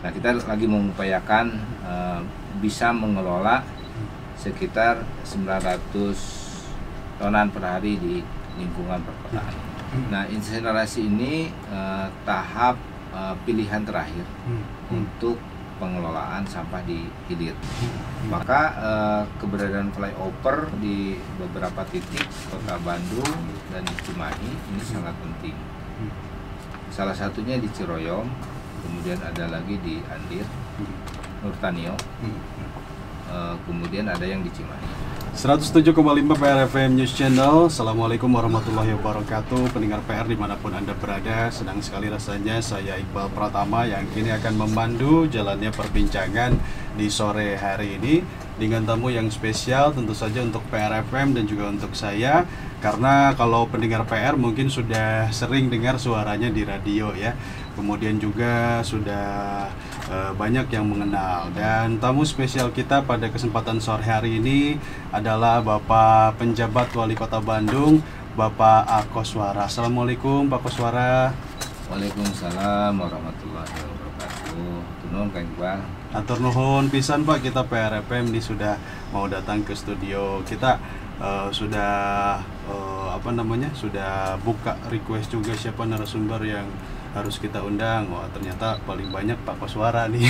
Nah, kita lagi mengupayakan bisa mengelola sekitar 900 tonan per hari di lingkungan perkotaan. Nah, insinerasi ini tahap pilihan terakhir untuk pengelolaan sampah di hilir. Maka keberadaan flyover di beberapa titik Kota Bandung dan di Cimahi ini sangat penting. Salah satunya di Ciroyom, kemudian ada lagi di Andir, Nurtanio, kemudian ada yang di Cimahi. 107,5 PR FM News Channel. Assalamualaikum warahmatullahi wabarakatuh. Pendengar PR dimanapun Anda berada, senang sekali rasanya saya Iqbal Pratama yang kini akan memandu jalannya perbincangan di sore hari ini dengan tamu yang spesial tentu saja untuk PR FM dan juga untuk saya. Karena kalau pendengar PR mungkin sudah sering dengar suaranya di radio ya. Kemudian juga sudah banyak yang mengenal. Dan tamu spesial kita pada kesempatan sore hari ini adalah Bapak Penjabat Wali Kota Bandung, Bapak Akoswara. Assalamualaikum Pak Koswara. Waalaikumsalam warahmatullahi wabarakatuh. Tunun Kang Iqbal. Atur nuhun pisan Pak, kita PRFM ini sudah mau datang ke studio. Kita sudah sudah buka request juga siapa narasumber yang harus kita undang. Wah, ternyata paling banyak Pak Koswara nih.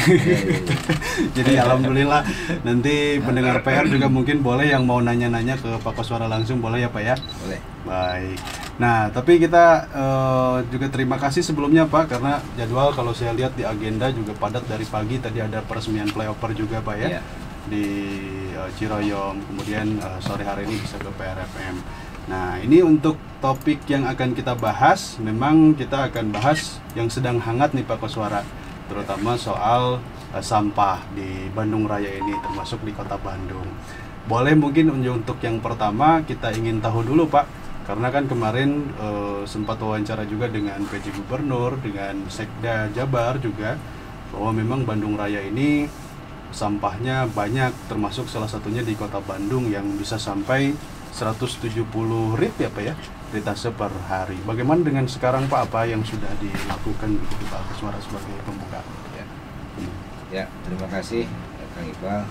Jadi alhamdulillah nanti pendengar PR juga mungkin boleh yang mau nanya-nanya ke Pak Koswara langsung, boleh ya Pak ya? Boleh. Baik. Nah, tapi kita juga terima kasih sebelumnya Pak, karena jadwal kalau saya lihat di agenda juga padat dari pagi. Tadi ada peresmian flyover juga Pak ya, di Ciroyom. Kemudian sore hari ini bisa ke PRFM. Nah, ini untuk topik yang akan kita bahas, memang kita akan bahas yang sedang hangat nih Pak Koswara, terutama soal sampah di Bandung Raya ini, termasuk di Kota Bandung. Boleh mungkin untuk yang pertama kita ingin tahu dulu Pak, karena kan kemarin sempat wawancara juga dengan PJ Gubernur, dengan Sekda Jabar juga, bahwa memang Bandung Raya ini sampahnya banyak, termasuk salah satunya di Kota Bandung yang bisa sampai 170 rit ya Pak ya, ritase per hari. Bagaimana dengan sekarang Pak, apa yang sudah dilakukan begitu Pak Koswara sebagai pembuka? Ya, terima kasih Kang Iqbal.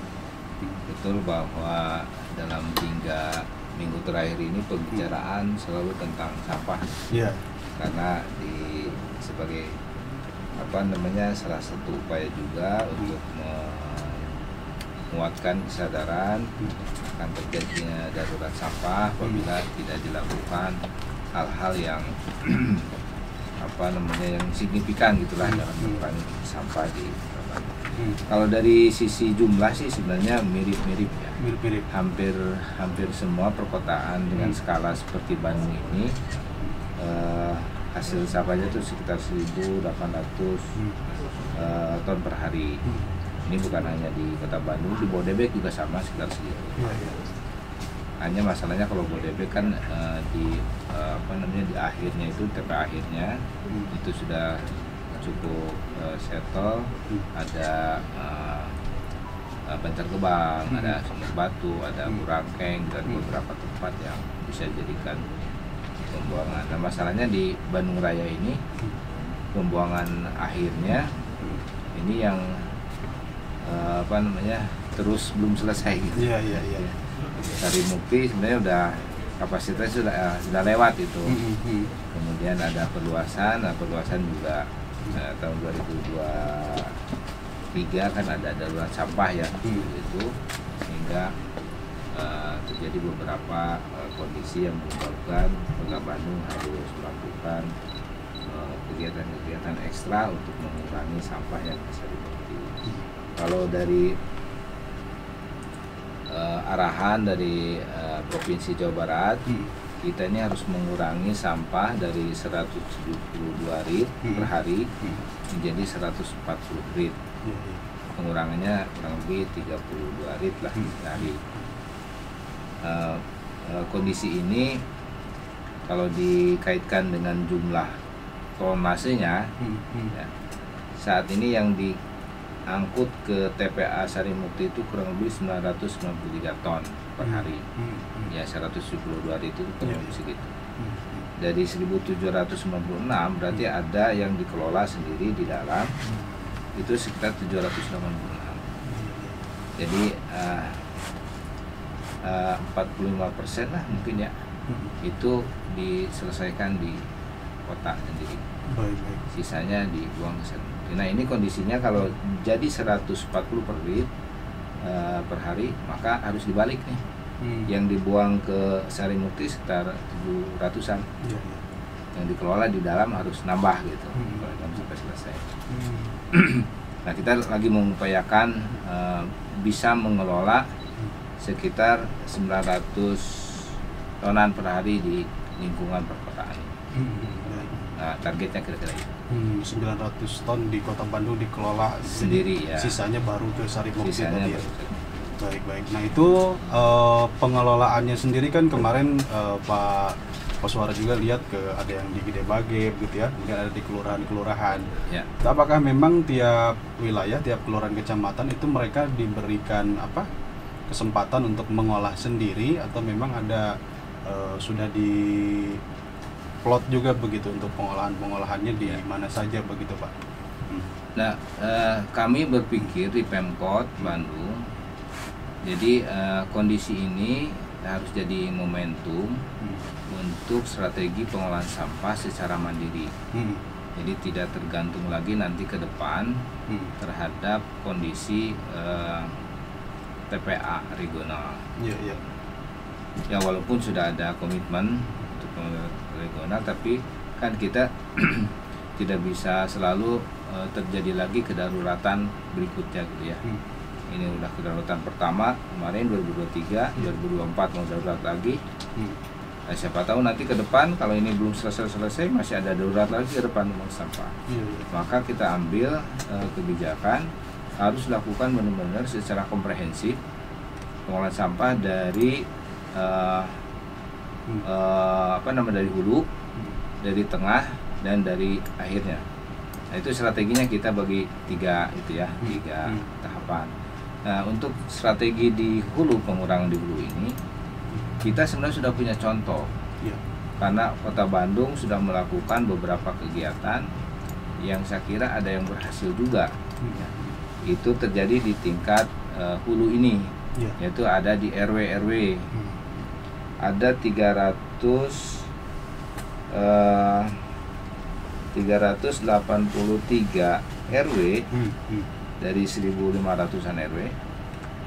Betul bahwa dalam 3 minggu terakhir ini pembicaraan selalu tentang sampah. Iya. Karena sebagai salah satu upaya juga untuk menguatkan kesadaran akan terjadinya darurat sampah apabila tidak dilakukan hal-hal yang yang signifikan gitulah dalam mengurangi sampah di Bandung. Kalau dari sisi jumlah sih sebenarnya mirip-mirip ya. Mirip-mirip. Hampir semua perkotaan dengan skala seperti Bandung ini hasil sampahnya itu sekitar 1.800 ton per hari. Ini bukan hanya di Kota Bandung, di Bodebek juga sama sekitar segitu. Hanya masalahnya kalau Bodebek kan di akhirnya itu TP akhirnya itu sudah cukup settle, ada Bantar Gebang, ada Sumber Batu, ada Burangkeng dan beberapa tempat yang bisa dijadikan pembuangan. Nah, masalahnya di Bandung Raya ini pembuangan akhirnya ini yang terus belum selesai gitu. Iya. Sarimukti sebenarnya udah kapasitasnya sudah lewat itu. Kemudian ada perluasan juga tahun 2023 kan ada darurat sampah ya itu, sehingga terjadi beberapa kondisi yang menyebabkan Kota Bandung harus melakukan kegiatan-kegiatan ekstra untuk mengurangi sampah yang bisa diproduksi. Kalau dari arahan dari Provinsi Jawa Barat, kita ini harus mengurangi sampah dari 172 rit per hari menjadi 140 rit. Pengurangannya kurang lebih 32 rit lah per hari. Kondisi ini kalau dikaitkan dengan jumlah tonasenya, ya, saat ini yang diangkut ke TPA Sarimukti itu kurang lebih 993 ton per hari. Ya 172 rit itu kurang lebih segitu. Dari 1796 berarti ada yang dikelola sendiri di dalam, itu sekitar 786. Jadi 45% lah mungkin ya, itu diselesaikan di kota sendiri. Baik. Sisanya dibuang ke sana. Nah ini kondisinya kalau jadi 140 per rit per hari, maka harus dibalik nih. Yang dibuang ke Sarimukti sekitar 700-an. Yang dikelola di dalam harus nambah gitu, sampai selesai. Nah kita lagi mengupayakan bisa mengelola sekitar 900 tonan per hari di lingkungan perkotaan. Nah, targetnya kira-kira itu. 900 ton di Kota Bandung dikelola sendiri ya. Sisanya baru ke Sarimukti tadi ya. Baik. Nah itu pengelolaannya sendiri kan kemarin Pak Koswara juga lihat ada yang di Gede Bage gitu ya, kemudian ada di kelurahan-kelurahan. Ya. Apakah memang tiap wilayah, tiap kelurahan kecamatan itu mereka diberikan kesempatan untuk mengolah sendiri, atau memang ada sudah di plot juga begitu untuk pengolahannya di mana saja begitu Pak? Nah kami berpikir di Pemkot Bandung, jadi kondisi ini harus jadi momentum untuk strategi pengolahan sampah secara mandiri. Jadi tidak tergantung lagi nanti ke depan terhadap kondisi TPA regional. Ya walaupun sudah ada komitmen untuk regional, tapi kan kita tidak bisa selalu terjadi lagi kedaruratan berikutnya gitu ya. Ini udah kedaruratan pertama kemarin 2023, 2024 mau darurat lagi. Nah, siapa tahu nanti ke depan kalau ini belum selesai masih ada darurat lagi ke depan tentang sampah. Maka kita ambil kebijakan harus lakukan benar-benar secara komprehensif pengolahan sampah dari dari hulu, dari tengah, dan dari akhirnya. Nah, itu strateginya kita bagi tiga tahapan. Nah, untuk strategi di hulu, pengurangan di hulu ini, kita sebenarnya sudah punya contoh. Karena Kota Bandung sudah melakukan beberapa kegiatan yang saya kira ada yang berhasil juga. Itu terjadi di tingkat hulu ini, yaitu ada di RW. Ada 383 RW dari 1.500-an RW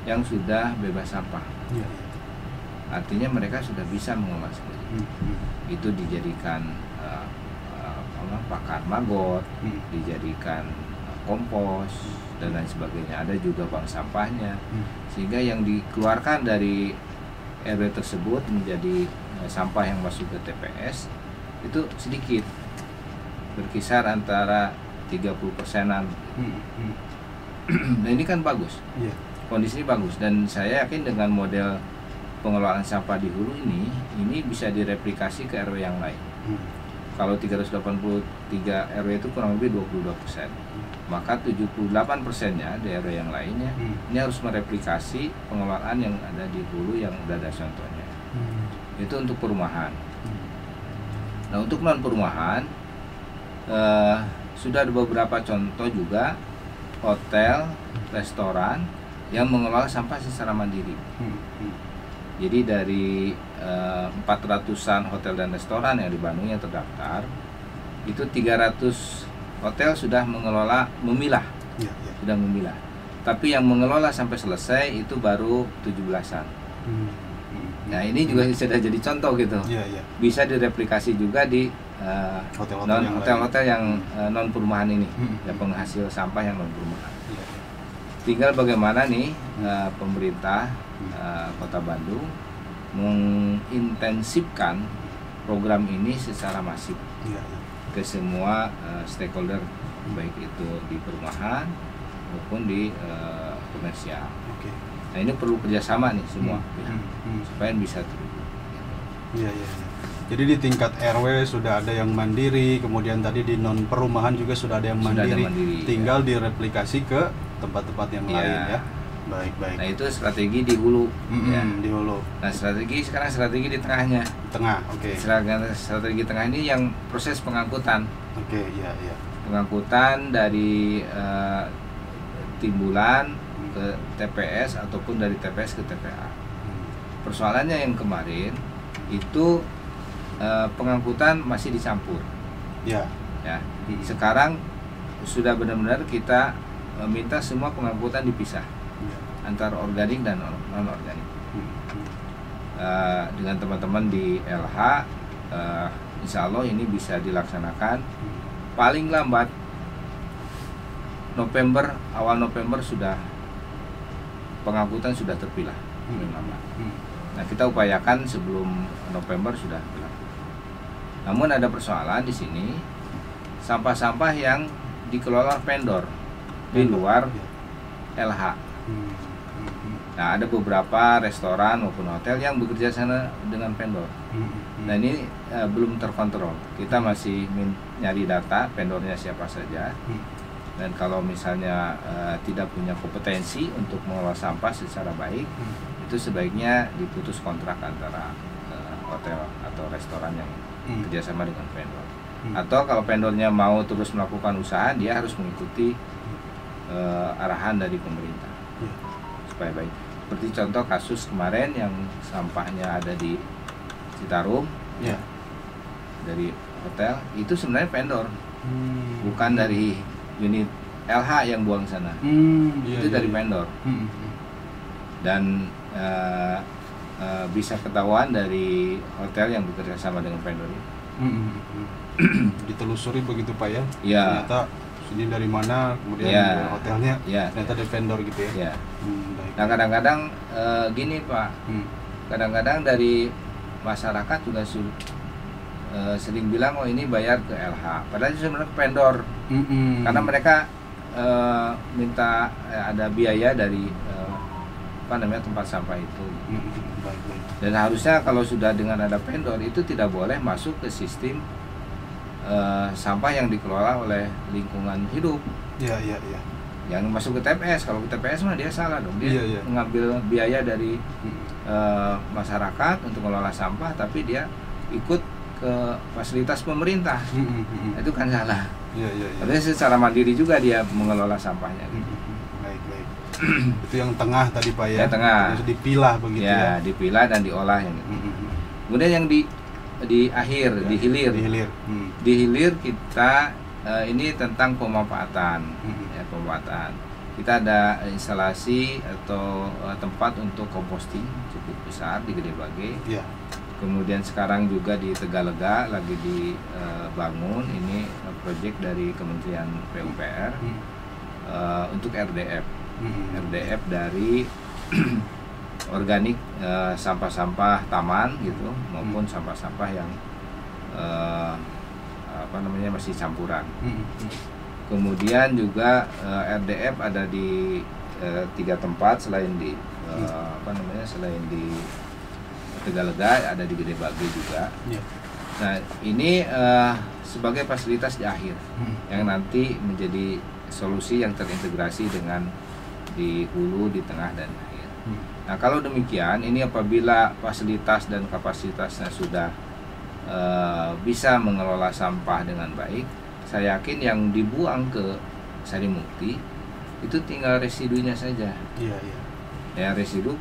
yang sudah bebas sampah. Artinya mereka sudah bisa mengolah sendiri. Itu dijadikan pakan maggot, dijadikan kompos dan lain sebagainya. Ada juga bank sampahnya, sehingga yang dikeluarkan dari RW tersebut menjadi sampah yang masuk ke TPS itu sedikit, berkisar antara 30%-an. Nah ini kan bagus, kondisi ini bagus, dan saya yakin dengan model pengelolaan sampah di hulu ini bisa direplikasi ke RW yang lain. Kalau 383 RW itu kurang lebih 22%, maka 78%-nya di RW yang lainnya ini harus mereplikasi pengelolaan yang ada di hulu yang udah ada contohnya. Itu untuk perumahan. Nah untuk non perumahan sudah ada beberapa contoh juga hotel, restoran yang mengelola sampah secara mandiri. Jadi dari 400-an hotel dan restoran yang di Bandung yang terdaftar, itu 300 hotel sudah memilah. Sudah memilah. Tapi yang mengelola sampai selesai itu baru 17-an. Nah ini juga sudah jadi contoh gitu. Bisa direplikasi juga di hotel-hotel yang non perumahan ini, yang penghasil sampah yang non perumahan. Tinggal bagaimana nih pemerintah Kota Bandung mengintensifkan program ini secara masif ke semua stakeholder, baik itu di perumahan maupun di komersial. Nah ini perlu kerjasama nih semua pihak supaya bisa terwujud. Jadi di tingkat RW sudah ada yang mandiri, kemudian tadi di non perumahan juga sudah ada yang mandiri, tinggal direplikasi ke tempat-tempat yang lain ya. Baik. Nah itu strategi di hulu. Di hulu. Nah sekarang strategi di tengahnya. Strategi tengah ini yang proses pengangkutan. Pengangkutan dari timbulan ke TPS ataupun dari TPS ke TPA. Persoalannya yang kemarin itu pengangkutan masih dicampur. Ya. Sekarang sudah benar-benar kita minta semua pengangkutan dipisah antara organik dan non organik. Dengan teman-teman di LH, insya Allah ini bisa dilaksanakan paling lambat November, awal November sudah pengangkutan sudah terpilah. Nah, kita upayakan sebelum November sudah berlaku. Namun ada persoalan di sini, sampah-sampah yang dikelola vendor di luar LH. Nah, ada beberapa restoran maupun hotel yang bekerja sana dengan vendor. Nah, ini belum terkontrol. Kita masih nyari data vendornya siapa saja. Dan kalau misalnya tidak punya kompetensi untuk mengelola sampah secara baik, itu sebaiknya diputus kontrak antara hotel atau restoran yang kerjasama dengan vendor. Atau kalau vendornya mau terus melakukan usaha, dia harus mengikuti arahan dari pemerintah supaya baik. Seperti contoh kasus kemarin yang sampahnya ada di Citarum, dari hotel, itu sebenarnya vendor, bukan dari unit LH yang buang sana. Itu dari vendor. Dan bisa ketahuan dari hotel yang bekerja sama dengan vendor ini. Ditelusuri begitu Pak ya? Ternyata ini dari mana, kemudian hotelnya ternyata dari vendor gitu ya? Nah, kadang-kadang gini Pak, kadang-kadang dari masyarakat juga sering bilang, oh ini bayar ke LH, padahal itu sebenarnya ke vendor. Karena mereka minta ada biaya dari tempat sampah itu. Dan harusnya kalau sudah dengan ada vendor itu tidak boleh masuk ke sistem sampah yang dikelola oleh lingkungan hidup. Yang masuk ke TPS. Kalau ke TPS mah dia salah dong, dia mengambil biaya dari masyarakat untuk mengelola sampah, tapi dia ikut ke fasilitas pemerintah. Itu kan salah. Tapi secara mandiri juga dia mengelola sampahnya. Baik. Itu yang tengah tadi Pak ya? Yang tengah. Harus dipilah begitu ya? Dipilah dan diolah yang itu. Kemudian yang di akhir, di hilir. Di hilir kita ini tentang pemanfaatan. Pemanfaatan. Kita ada instalasi atau tempat untuk composting cukup besar di Gede Bage. Kemudian sekarang juga di Tegalega lagi dibangun, ini proyek dari Kementerian PUPR untuk RDF. RDF dari organik, sampah-sampah taman gitu, maupun sampah-sampah yang masih campuran. Kemudian juga RDF ada di 3 tempat selain di selain di Tegalega, ada di Gede Bage juga. Nah, ini sebagai fasilitas di akhir yang nanti menjadi solusi yang terintegrasi dengan di hulu, di tengah, dan akhir. Nah, kalau demikian, ini apabila fasilitas dan kapasitasnya sudah bisa mengelola sampah dengan baik, saya yakin yang dibuang ke Sarimukti itu tinggal residunya saja. Ya, residu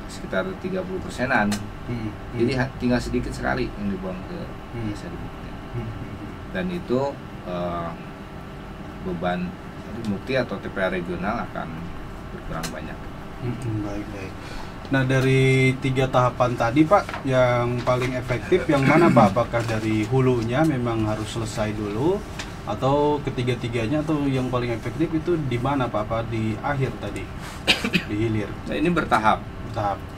sekitar 30%-an. Jadi tinggal sedikit sekali yang dibuang ke Sarimukti. Dan itu beban Mukti atau TPA regional akan berkurang banyak. Baik. Nah, dari 3 tahapan tadi Pak, yang paling efektif yang mana Pak? Apakah dari hulunya memang harus selesai dulu, atau ketiga-tiganya, atau yang paling efektif itu di mana Pak? Apa di akhir tadi? Di hilir? Nah, ini bertahap.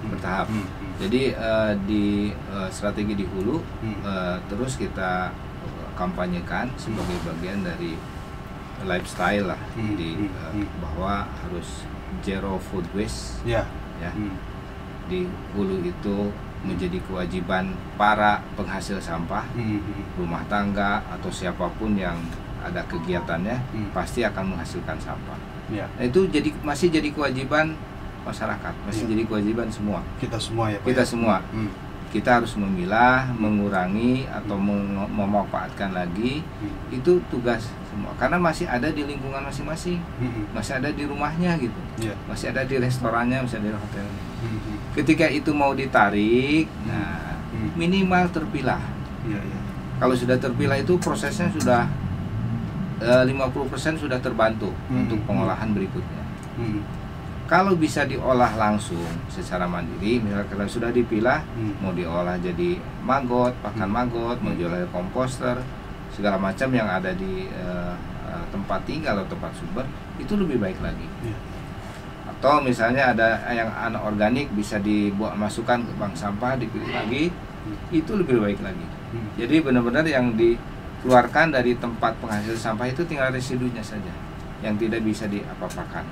Bertahap. Jadi di strategi di hulu terus kita kampanyekan sebagai bagian dari lifestyle lah, bahwa harus zero food waste. Di hulu itu menjadi kewajiban para penghasil sampah, rumah tangga atau siapapun yang ada kegiatannya pasti akan menghasilkan sampah. Nah, itu masih jadi kewajiban masyarakat, masih jadi kewajiban semua. Kita semua ya Pak. Kita semua. kita harus memilah, mengurangi atau memanfaatkan lagi. Itu tugas semua, karena masih ada di lingkungan masing-masing, masih ada di rumahnya gitu, masih ada di restorannya, masih ada di hotelnya. Ketika itu mau ditarik, nah minimal terpilah. Kalau sudah terpilah itu prosesnya sudah 50% sudah terbantu untuk pengolahan berikutnya. Kalau bisa diolah langsung secara mandiri, misalnya kalau sudah dipilah, mau diolah jadi maggot, pakan maggot, mau diolah komposter, segala macam yang ada di tempat tinggal atau tempat sumber, itu lebih baik lagi. Atau misalnya ada yang anorganik, bisa dibuat masukkan ke bank sampah, dipilih lagi, itu lebih baik lagi. Jadi benar-benar yang dikeluarkan dari tempat penghasil sampah itu tinggal residunya saja, yang tidak bisa diapa-apakan.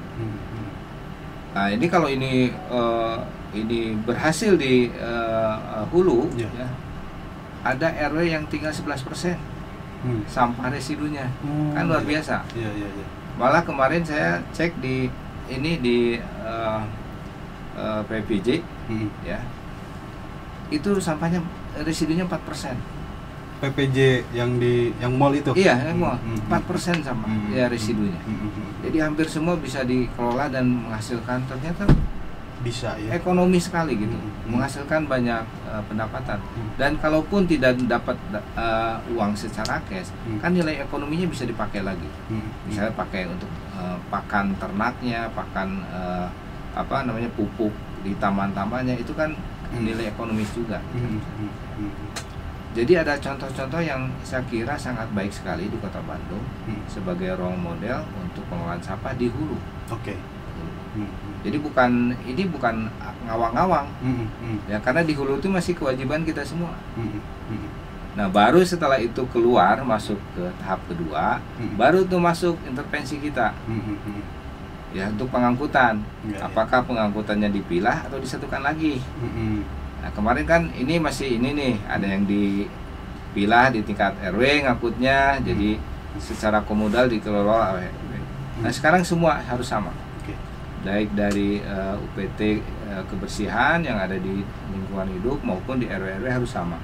Nah ini kalau ini berhasil di hulu, ya, ada RW yang tinggal 11% sampah residunya, kan luar biasa. Malah kemarin saya cek di PPJ, ya, itu sampahnya residunya 4%. PPJ yang mall itu? Iya, yang mall. 4% sama ya residunya. Jadi hampir semua bisa dikelola dan menghasilkan, ternyata bisa ya. Ekonomi sekali gitu, menghasilkan banyak pendapatan. Dan kalaupun tidak dapat uang secara cash, kan nilai ekonominya bisa dipakai lagi. Misalnya pakai untuk pakan ternaknya, pakan pupuk di taman-tamannya, itu kan nilai ekonomis juga. Jadi ada contoh-contoh yang saya kira sangat baik sekali di Kota Bandung sebagai role model untuk pengolahan sampah di hulu. Jadi ini bukan ngawang-ngawang, ya, karena di hulu itu masih kewajiban kita semua. Nah baru setelah itu keluar masuk ke tahap kedua, baru tuh masuk intervensi kita, ya, untuk pengangkutan. Apakah pengangkutannya dipilah atau disatukan lagi? Nah, kemarin kan ini masih nih, ada yang dipilah di tingkat RW ngangkutnya, jadi secara komodal dikelola oleh RW. Nah sekarang semua harus sama, baik dari UPT kebersihan yang ada di lingkungan hidup maupun di RW-RW harus sama.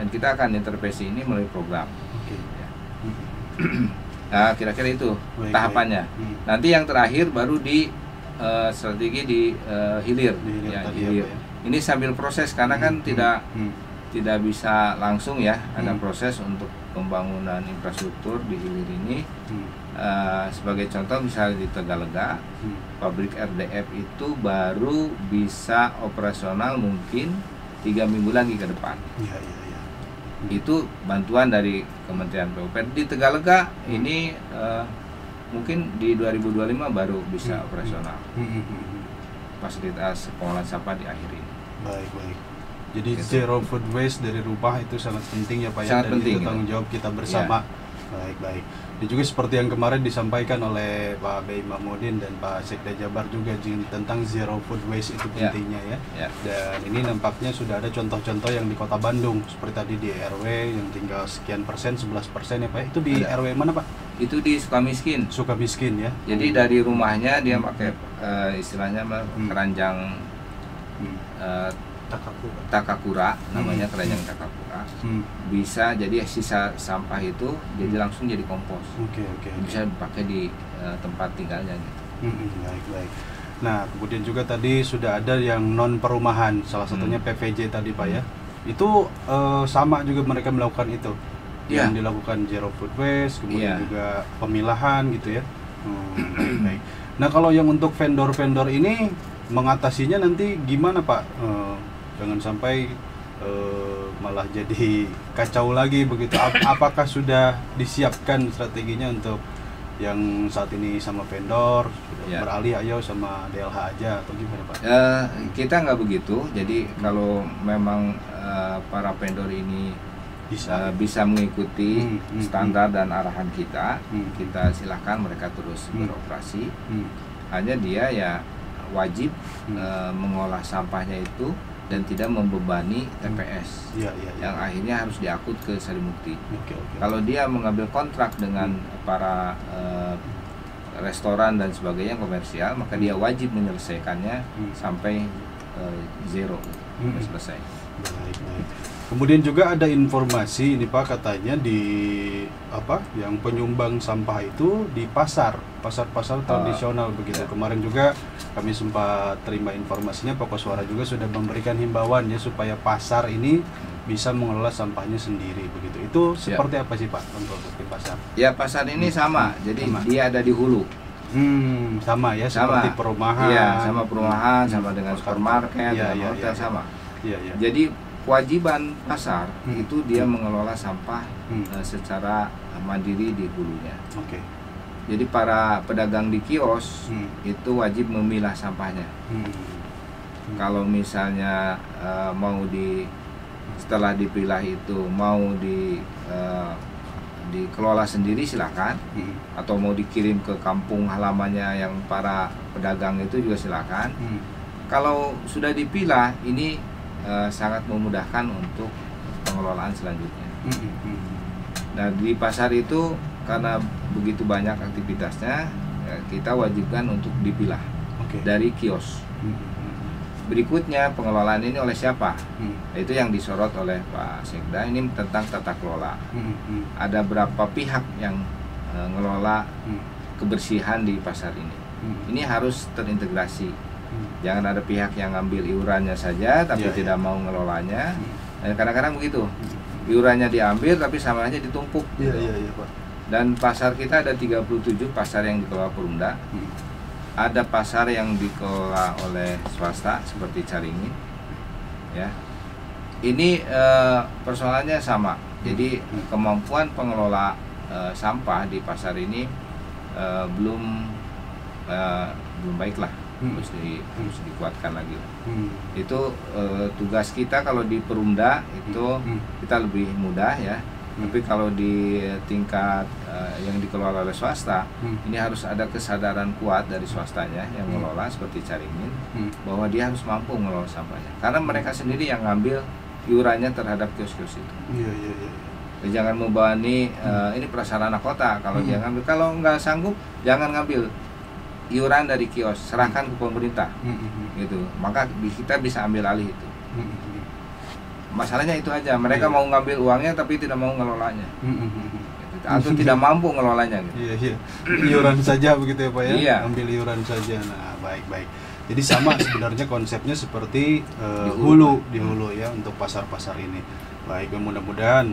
Dan kita akan intervensi ini melalui program. Ya. Nah kira-kira itu tahapannya. Nanti yang terakhir baru di strategi di hilir. Ini sambil proses, karena kan tidak bisa langsung ya, ada proses untuk pembangunan infrastruktur di hilir ini. Sebagai contoh misalnya di Tegalega, pabrik RDF itu baru bisa operasional mungkin 3 minggu lagi ke depan. Itu bantuan dari Kementerian PUPR. Di Tegalega ini mungkin di 2025 baru bisa operasional fasilitas pengolahan sampah di akhir ini. Baik. Jadi gitu. Zero food waste dari rumah itu sangat penting ya Pak, sangat ya, dan penting, itu tanggung jawab kita bersama. Baik. Dan juga seperti yang kemarin disampaikan oleh Pak Bey Mahmudin dan Pak Sekda Jabar juga tentang zero food waste itu pentingnya ya. Dan ini nampaknya sudah ada contoh-contoh yang di Kota Bandung, seperti tadi di RW yang tinggal sekian persen, 11% ya Pak. Itu di RW mana Pak? Itu di Sukamiskin. Sukamiskin ya. Jadi dari rumahnya dia pakai istilahnya keranjang Takakura, namanya keranjang Takakura. Bisa jadi sisa sampah itu jadi langsung jadi kompos. Bisa dipakai di tempat tinggalnya gitu. Baik. Nah kemudian juga tadi sudah ada yang non perumahan, salah satunya PVJ tadi Pak ya. Itu sama juga mereka melakukan itu, yang dilakukan zero food waste, kemudian juga pemilahan gitu ya. Baik. Nah kalau yang untuk vendor-vendor ini mengatasinya nanti gimana Pak? Jangan sampai malah jadi kacau lagi begitu. Apakah sudah disiapkan strateginya untuk yang saat ini sama vendor beralih ayo sama DLH aja atau gimana Pak? Kita nggak begitu. Jadi kalau memang para vendor ini bisa mengikuti standar dan arahan kita silahkan mereka terus beroperasi. Hanya dia ya wajib mengolah sampahnya itu dan tidak membebani TPS yang akhirnya harus diangkut ke Sarimukti. Kalau dia mengambil kontrak dengan para restoran dan sebagainya komersial, maka dia wajib menyelesaikannya sampai zero, selesai. Baik, baik. Kemudian juga ada informasi ini Pak, katanya di apa yang penyumbang sampah itu di pasar-pasar tradisional begitu. Kemarin juga kami sempat terima informasinya Pak Koswara juga sudah memberikan himbauan ya supaya pasar ini bisa mengelola sampahnya sendiri begitu. Itu seperti apa sih Pak untuk di pasar? Ya, pasar ini sama. Jadi dia ada di hulu. Sama ya, seperti perumahan. Iya, sama perumahan, sama dengan supermarket, hotel sama. Iya, iya. Jadi kewajiban pasar itu dia mengelola sampah secara mandiri di hulunya. Oke. Jadi para pedagang di kios itu wajib memilah sampahnya. Kalau misalnya setelah dipilah itu mau dikelola sendiri silakan, atau mau dikirim ke kampung halamannya yang para pedagang itu juga silakan. Kalau sudah dipilah ini sangat memudahkan untuk pengelolaan selanjutnya. Nah, di pasar itu karena begitu banyak aktivitasnya, kita wajibkan untuk dipilah dari kios. Berikutnya pengelolaan ini oleh siapa? Itu yang disorot oleh Pak Sekda, ini tentang tata kelola. Ada berapa pihak yang ngelola kebersihan di pasar ini? Ini harus terintegrasi. Jangan ada pihak yang ngambil iurannya saja tapi tidak mau ngelolanya. Kadang-kadang begitu, iurannya diambil tapi sampahnya ditumpuk. Pak. Dan pasar kita ada 37 pasar yang dikelola Perumda. Ada pasar yang dikelola oleh swasta seperti Caringin. Ya, ini persoalannya sama. Jadi kemampuan pengelola sampah di pasar ini belum baiklah. Harus dikuatkan lagi. Itu tugas kita kalau di Perumda itu kita lebih mudah ya. Tapi kalau di tingkat yang dikelola oleh swasta, ini harus ada kesadaran kuat dari swastanya yang mengelola seperti Caringin, bahwa dia harus mampu mengelola sampahnya. Karena mereka sendiri yang ngambil iurannya terhadap kios-kios itu. Jangan membebani ini prasarana kota. Kalau dia ngambil, kalau nggak sanggup jangan ngambil iuran dari kios, serahkan ke pemerintah, gitu. Maka kita bisa ambil alih itu. Masalahnya itu aja, mereka mau ngambil uangnya tapi tidak mau ngelolanya, atau tidak mampu ngelolanya. Gitu. Iuran saja begitu ya Pak ya? Iya. Ambil iuran saja. Nah, baik. Jadi sama sebenarnya konsepnya seperti di hulu ya untuk pasar-pasar ini. Baik, mudah-mudahan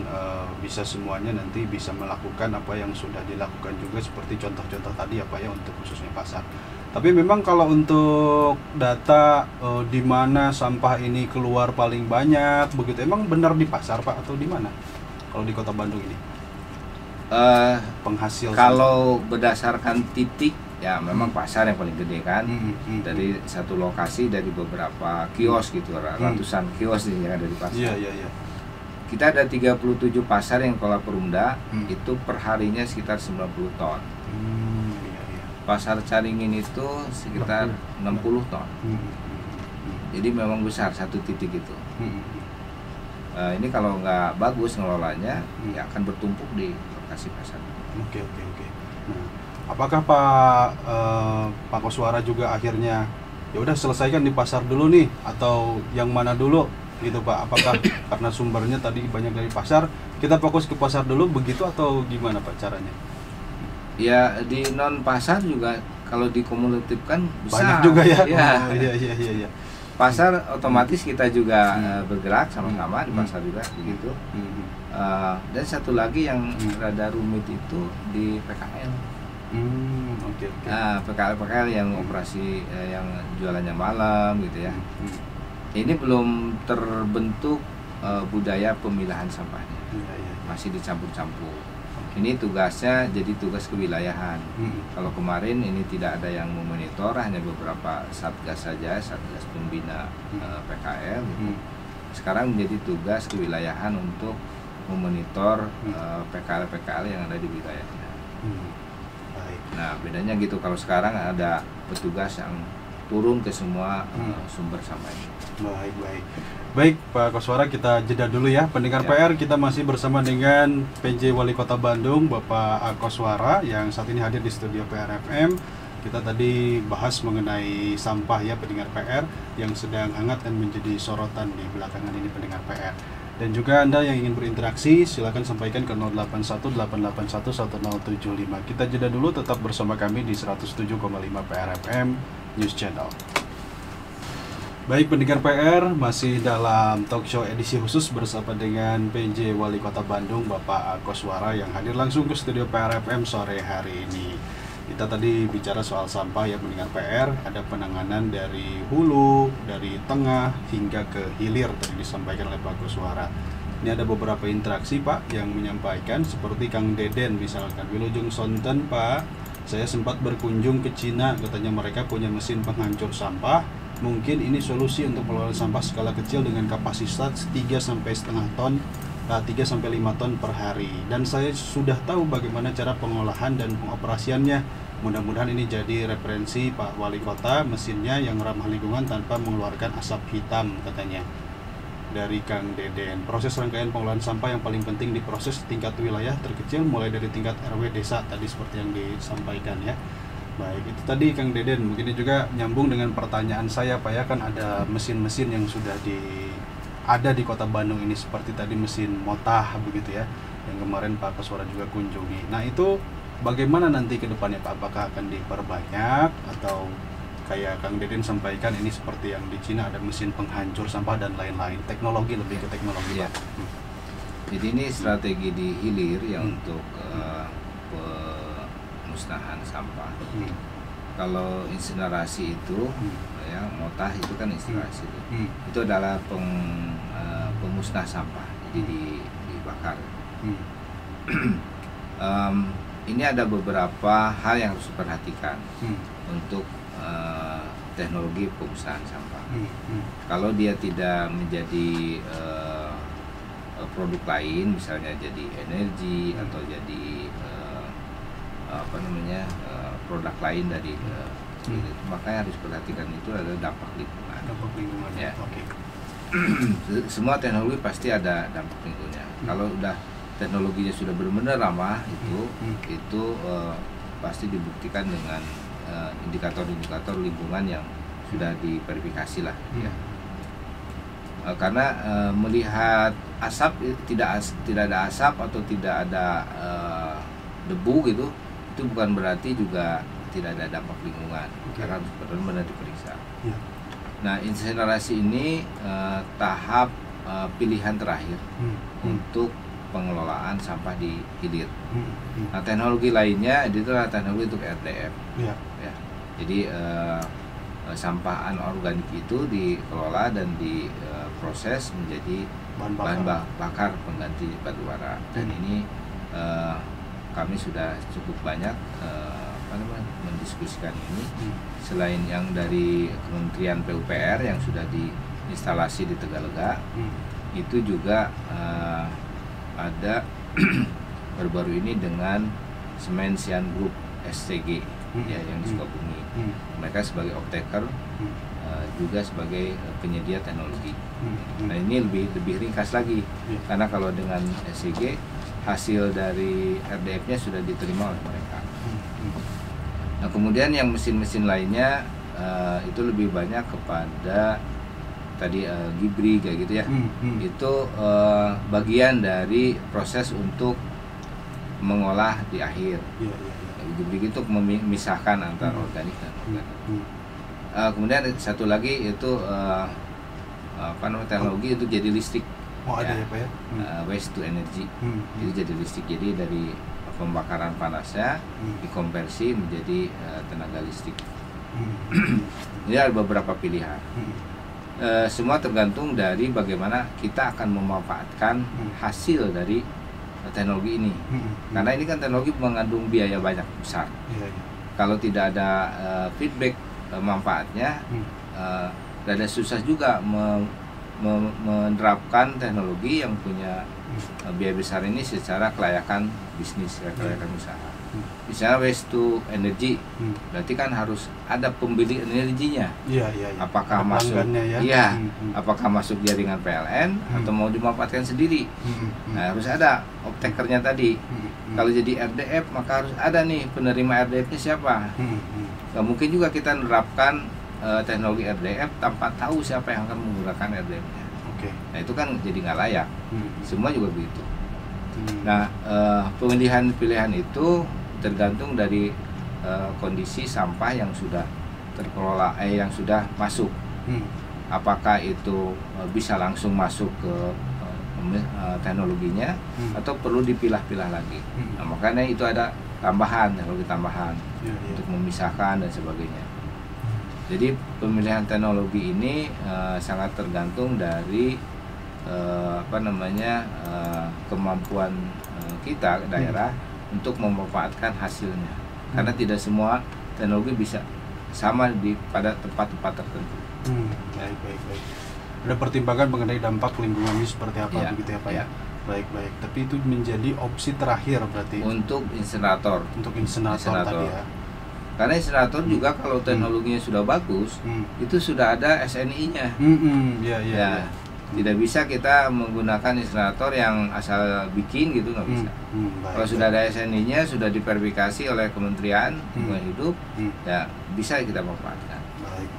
bisa semuanya nanti bisa melakukan apa yang sudah dilakukan juga seperti contoh-contoh tadi ya Pak ya untuk khususnya pasar. Tapi memang kalau untuk data di mana sampah ini keluar paling banyak begitu, emang benar di pasar Pak atau di mana? Kalau di Kota Bandung ini? Penghasil. Kalau berdasarkan titik ya memang pasar yang paling gede kan. Dari satu lokasi, dari beberapa kios gitu, ratusan kios yang ada di pasar. Iya. Kita ada 37 pasar yang kelola Perumda, itu perharinya sekitar 90 ton. Pasar Caringin itu sekitar 60 ton. Jadi memang besar satu titik itu. Ini kalau nggak bagus ngelolanya, ya akan bertumpuk di lokasi pasar. Oke. Nah, apakah Pak Koswara juga akhirnya ya udah selesaikan di pasar dulu nih, atau yang mana dulu? Gitu Pak, apakah karena sumbernya tadi banyak dari pasar, kita fokus ke pasar dulu begitu atau gimana Pak caranya? Ya di non pasar juga kalau dikumulatifkan besar. Banyak juga ya? Iya. Pasar otomatis kita juga bergerak sama-sama di pasar juga begitu. Dan satu lagi yang rada rumit itu di PKL. Nah, PKL yang operasi yang jualannya malam gitu ya. Ini belum terbentuk budaya pemilahan sampahnya, masih dicampur-campur. Ini tugasnya jadi tugas kewilayahan. Kalau kemarin ini tidak ada yang memonitor, hanya beberapa satgas saja, satgas pembina PKL. Sekarang menjadi tugas kewilayahan untuk memonitor PKL yang ada di wilayahnya. Nah bedanya gitu, kalau sekarang ada petugas yang turun ke semua sumber sampah ini. Baik Pak Koswara, kita jeda dulu ya. Pendengar PR, kita masih bersama dengan PJ Wali Kota Bandung Bapak A. Koswara yang saat ini hadir di studio PR FM. Kita tadi bahas mengenai sampah ya pendengar PR yang sedang hangat dan menjadi sorotan di belakangan ini pendengar PR. Dan juga Anda yang ingin berinteraksi silakan sampaikan ke 0818811075. Kita jeda dulu, tetap bersama kami di 107,5 PR FM News Channel. Baik pendengar PR, masih dalam talk show edisi khusus bersama dengan PJ Wali Kota Bandung Bapak Koswara yang hadir langsung ke studio PR FM sore hari ini. Kita tadi bicara soal sampah ya pendengar PR, ada penanganan dari hulu, dari tengah hingga ke hilir tadi disampaikan oleh Pak Koswara. Ini ada beberapa interaksi Pak yang menyampaikan seperti Kang Deden misalkan, Wilujeng Sonten Pak, saya sempat berkunjung ke Cina, katanya mereka punya mesin penghancur sampah. Mungkin ini solusi untuk pengelolaan sampah skala kecil dengan kapasitas 3-5 ton per hari. Dan saya sudah tahu bagaimana cara pengolahan dan pengoperasiannya. Mudah-mudahan ini jadi referensi Pak Wali Kota, mesinnya yang ramah lingkungan tanpa mengeluarkan asap hitam katanya. Dari Kang Deden, proses rangkaian pengolahan sampah yang paling penting diproses tingkat wilayah terkecil mulai dari tingkat RW desa tadi seperti yang disampaikan ya. Baik, itu tadi Kang Deden. Mungkin juga nyambung dengan pertanyaan saya Pak ya, kan ada mesin-mesin yang sudah ada di Kota Bandung ini seperti tadi mesin motah begitu ya, yang kemarin Pak Koswara juga kunjungi. Nah itu bagaimana nanti ke depannya Pak? Apakah akan diperbanyak atau kayak Kang Deden sampaikan ini seperti yang di Cina ada mesin penghancur sampah dan lain-lain, teknologi lebih ke teknologi ya. Pak. Jadi ini strategi di hilir yang untuk musnahan sampah. Kalau insinerasi itu ya, motah itu kan insinerasi itu adalah pemusnah sampah, jadi dibakar. Ini ada beberapa hal yang harus diperhatikan untuk teknologi pemusnahan sampah. Kalau dia tidak menjadi produk lain, misalnya jadi energi atau jadi produk lain dari makanya harus perhatikan itu adalah dampak lingkungan. Dampak lingkungan ya. Oke. Semua teknologi pasti ada dampak lingkungannya. Kalau udah teknologinya sudah benar-benar ramah itu pasti dibuktikan dengan indikator-indikator lingkungan yang sudah diverifikasi lah ya. Karena melihat asap tidak ada asap atau tidak ada debu gitu, itu bukan berarti juga tidak ada dampak lingkungan, karena harus benar-benar diperiksa. Nah, insinerasi ini tahap pilihan terakhir untuk pengelolaan sampah di hilir. Nah, teknologi lainnya itu adalah teknologi untuk RDF. Ya. Jadi sampah anorganik itu dikelola dan diproses menjadi bahan bakar pengganti batu bara. Dan ini kami sudah cukup banyak mendiskusikan ini. Selain yang dari Kementerian PUPR yang sudah diinstalasi di Tegalega, itu juga ada baru-baru ini dengan Semen Sian Group SCG ya, yang di Sukabumi. Mereka sebagai off-taker, juga sebagai penyedia teknologi. Nah ini lebih ringkas lagi, karena kalau dengan SCG hasil dari RDF-nya sudah diterima oleh mereka. Nah kemudian yang mesin-mesin lainnya itu lebih banyak kepada tadi Gibri kayak gitu ya. Itu bagian dari proses untuk mengolah di akhir. Gibri itu memisahkan antara organik dan organik. Kemudian satu lagi itu teknologi itu jadi listrik. Ada ya Pak ya? Waste to energy. Jadi jadi listrik. Jadi dari pembakaran panasnya dikonversi menjadi tenaga listrik. Ini ada beberapa pilihan. Semua tergantung dari bagaimana kita akan memanfaatkan hasil dari teknologi ini. Karena ini kan teknologi mengandung biaya banyak besar. Kalau tidak ada feedback manfaatnya, rada susah juga menerapkan teknologi yang punya biaya besar ini secara kelayakan bisnis, kelayakan usaha. Misalnya waste to energy, berarti kan harus ada pembeli energinya. Iya. Apakah masuk? Ya? Iya. Apakah masuk jaringan PLN atau mau dimanfaatkan sendiri? Nah, harus ada off-takernya tadi. Kalau jadi RDF, maka harus ada nih penerima RDF-nya siapa. Gak mungkin juga kita menerapkan teknologi RDF tanpa tahu siapa yang akan menggunakan RDF-nya. Nah, itu kan jadi nggak layak. Semua juga begitu. Nah, pilihan itu tergantung dari kondisi sampah yang sudah terkelola, yang sudah masuk. Apakah itu bisa langsung masuk ke teknologinya atau perlu dipilah-pilah lagi. Nah, makanya itu ada teknologi tambahan untuk memisahkan dan sebagainya. Jadi pemilihan teknologi ini sangat tergantung dari kemampuan kita daerah untuk memanfaatkan hasilnya, karena tidak semua teknologi bisa sama pada tempat-tempat tertentu. Baik. Ada pertimbangan mengenai dampak lingkungannya seperti apa, begitu ya Pak ya? Baik. Tapi itu menjadi opsi terakhir berarti untuk insinerator. Tadi ya. Karena insinerator juga kalau teknologinya sudah bagus, itu sudah ada SNI-nya. Ya. Tidak bisa kita menggunakan insinerator yang asal bikin gitu, nggak bisa. Kalau sudah ada SNI-nya, sudah diverifikasi oleh Kementerian Lingkungan Hidup, ya bisa kita manfaatkan.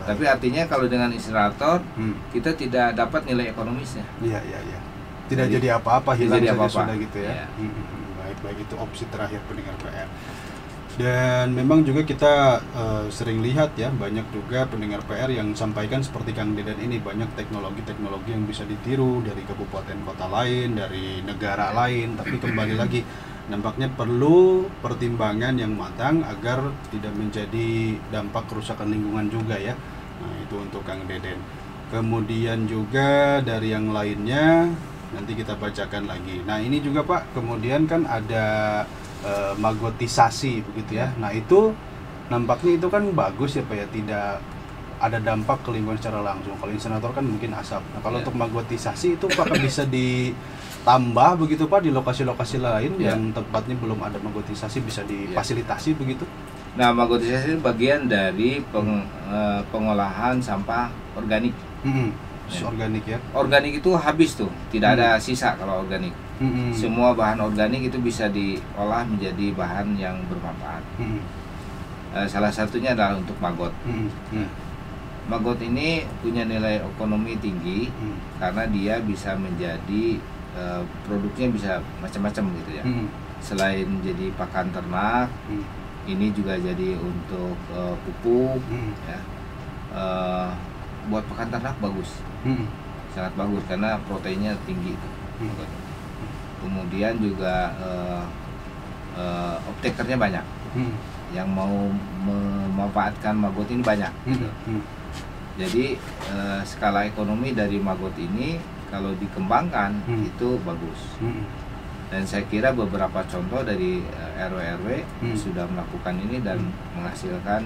Tapi artinya kalau dengan insinerator, kita tidak dapat nilai ekonomisnya. Iya. Tidak jadi apa-apa, hilang saja sudah gitu ya. Baik, itu opsi terakhir pendengar PR. Dan memang juga kita sering lihat ya, banyak juga pendengar PR yang sampaikan seperti Kang Deden ini, banyak teknologi-teknologi yang bisa ditiru dari kabupaten kota lain, dari negara lain, tapi kembali lagi nampaknya perlu pertimbangan yang matang agar tidak menjadi dampak kerusakan lingkungan juga ya. Nah, itu untuk Kang Deden. Kemudian juga dari yang lainnya nanti kita bacakan lagi. Nah, ini juga Pak, kemudian kan ada magotisasi begitu ya. Nah, itu nampaknya itu kan bagus ya Pak ya, tidak ada dampak ke lingkungan secara langsung. Kalau insinerator kan mungkin asap. Nah, kalau untuk magotisasi itu apakah bisa ditambah begitu Pak di lokasi-lokasi lain yang tempatnya belum ada magotisasi, bisa difasilitasi begitu? Nah, magotisasi bagian dari pengolahan sampah organik. Organik ya. Organik itu habis tuh, tidak ada sisa kalau organik. Semua bahan organik itu bisa diolah menjadi bahan yang bermanfaat. Salah satunya adalah untuk maggot. Maggot ini punya nilai ekonomi tinggi karena dia bisa menjadi produknya bisa macam-macam gitu ya. Selain jadi pakan ternak, ini juga jadi untuk pupuk ya. Buat pakan ternak bagus, sangat bagus karena proteinnya tinggi. Kemudian juga off-takernya banyak, yang mau memanfaatkan maggot ini banyak. Jadi skala ekonomi dari maggot ini kalau dikembangkan itu bagus. Dan saya kira beberapa contoh dari RW-RW sudah melakukan ini dan menghasilkan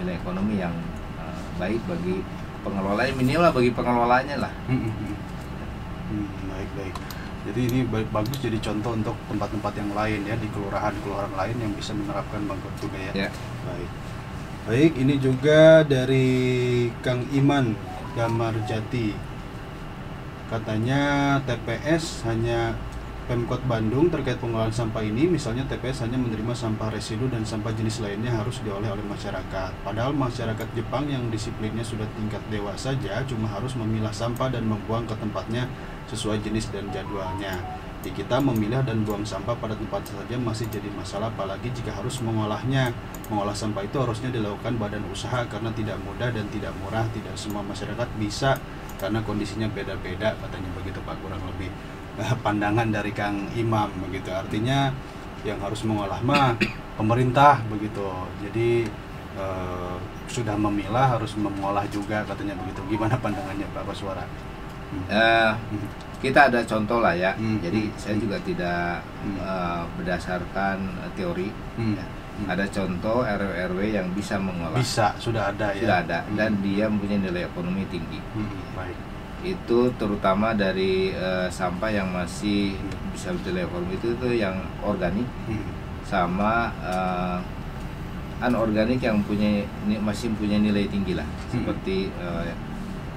nilai ekonomi yang baik bagi pengelolanya, minimal bagi pengelolanya lah. Baik. Jadi ini bagus jadi contoh untuk tempat-tempat yang lain ya, di kelurahan-kelurahan lain yang bisa menerapkan maggot juga ya. Baik, ini juga dari Kang Iman Damarjati. Katanya TPS hanya Pemkot Bandung terkait pengolahan sampah ini, misalnya TPS hanya menerima sampah residu dan sampah jenis lainnya harus diolah oleh masyarakat. Padahal masyarakat Jepang yang disiplinnya sudah tingkat dewa saja cuma harus memilah sampah dan membuang ke tempatnya sesuai jenis dan jadwalnya. Di kita memilah dan buang sampah pada tempat saja masih jadi masalah, apalagi jika harus mengolahnya. Mengolah sampah itu harusnya dilakukan badan usaha karena tidak mudah dan tidak murah. Tidak semua masyarakat bisa karena kondisinya beda-beda, katanya begitu Pak, kurang lebih pandangan dari Kang Imam begitu. Artinya yang harus mengolah mah pemerintah begitu. Jadi sudah memilah harus mengolah juga, katanya begitu. Gimana pandangannya Pak Koswara? Kita ada contoh lah ya. Jadi saya juga tidak berdasarkan teori. Ada contoh RW yang bisa mengolah. Bisa, sudah ada ya. Sudah ada dan dia mempunyai nilai ekonomi tinggi. Baik. Itu terutama dari sampah yang masih bisa bernilai ekonomi itu yang organik, sama anorganik yang masih punya nilai tinggi lah, seperti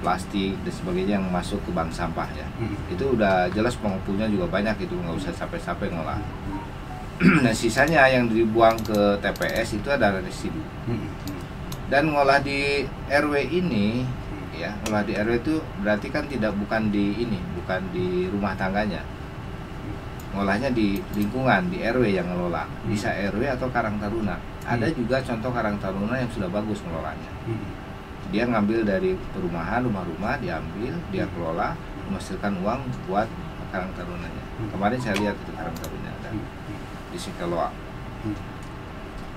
plastik dan sebagainya yang masuk ke bank sampah ya. Itu udah jelas pengepulnya juga banyak, itu nggak usah sampai ngolah. Nah sisanya yang dibuang ke TPS itu adalah residu. Dan ngolah di RW ini ya, ngolah di RW itu berarti kan bukan di rumah tangganya. Ngolahnya di lingkungan, di RW yang ngelola. Bisa RW atau Karang Taruna. Ada juga contoh Karang Taruna yang sudah bagus ngelolanya. Dia ngambil dari perumahan, rumah-rumah, diambil, dia kelola, menghasilkan uang buat Karang Tarunanya. Kemarin saya lihat itu Karang Taruna ada di Sikeloa.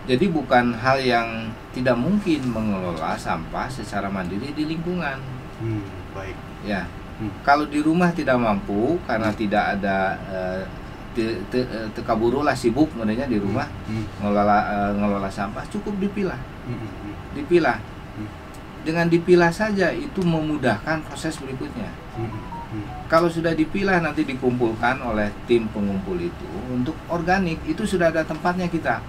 Jadi bukan hal yang tidak mungkin mengelola sampah secara mandiri di lingkungan. Baik. Ya, kalau di rumah tidak mampu karena tidak ada tekaburulah sibuk sebenarnya di rumah ngelola sampah, cukup dipilah. Dengan dipilah saja itu memudahkan proses berikutnya. Kalau sudah dipilah nanti dikumpulkan oleh tim pengumpul itu untuk organik, itu sudah ada tempatnya kita.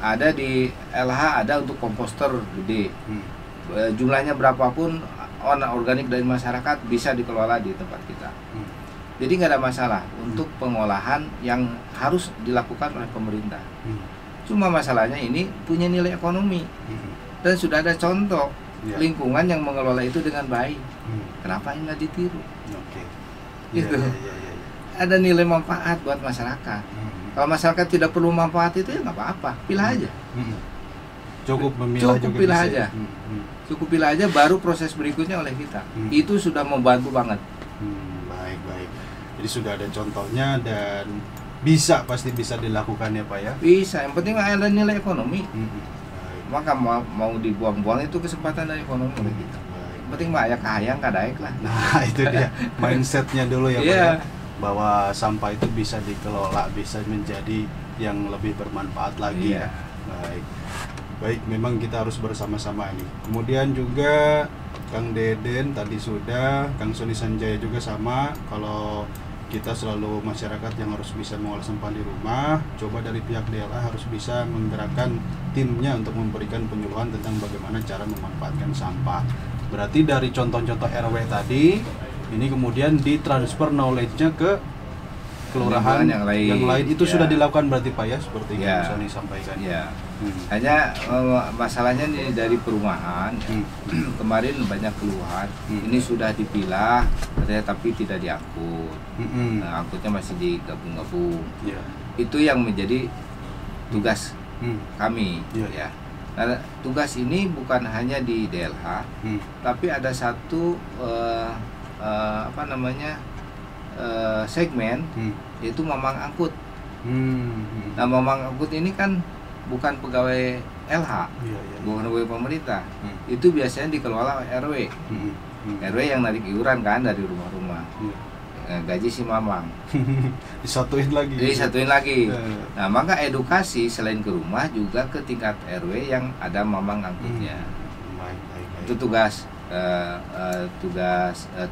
Ada di LH, ada untuk komposter gede. Jumlahnya berapapun organik dari masyarakat bisa dikelola di tempat kita. Jadi nggak ada masalah untuk pengolahan yang harus dilakukan oleh pemerintah. Cuma masalahnya ini punya nilai ekonomi dan sudah ada contoh lingkungan yang mengelola itu dengan baik. Kenapa ini nggak ditiru? Gitu. Ada nilai manfaat buat masyarakat. Kalau masyarakat tidak perlu manfaat itu ya nggak apa-apa, pilih aja. Cukup memilah, cukup pilih aja. Cukup pilih aja, baru proses berikutnya oleh kita. Itu sudah membantu banget. Baik. Jadi sudah ada contohnya dan pasti bisa dilakukan ya Pak ya? Bisa, yang penting ada nilai ekonomi. Maka mau dibuang-buang itu kesempatan dari ekonomi oleh kita. Yang penting mah ya kahayang kadaik lah. Nah itu dia mindsetnya dulu ya Pak ya, bahwa sampah itu bisa dikelola, bisa menjadi yang lebih bermanfaat lagi ya. Baik, memang kita harus bersama-sama ini. Kemudian juga Kang Deden tadi sudah, Kang Sony Sanjaya juga sama. Kalau kita selalu masyarakat yang harus bisa mengolah sampah di rumah, coba dari pihak DLA harus bisa menggerakkan timnya untuk memberikan penyuluhan tentang bagaimana cara memanfaatkan sampah. Berarti dari contoh-contoh RW tadi, ini kemudian ditransfer knowledge-nya ke kelurahan yang lain itu sudah dilakukan berarti Pak ya, seperti yang Sony sampaikan. Hanya masalahnya dari perumahan kemarin banyak keluhan. Ini sudah dipilah tapi tidak diangkut. Nah, angkutnya masih digabung-gabung. Itu yang menjadi tugas kami ya. Nah, tugas ini bukan hanya di DLH, tapi ada satu segmen yaitu mamang angkut. Nah, mamang angkut ini kan bukan pegawai LH, bukan pegawai pemerintah. Itu biasanya dikelola RW. RW yang narik iuran kan dari rumah-rumah. Gaji si mamang. Disatuin lagi. Nah, maka edukasi selain ke rumah juga ke tingkat RW yang ada mamang angkutnya. Itu tugas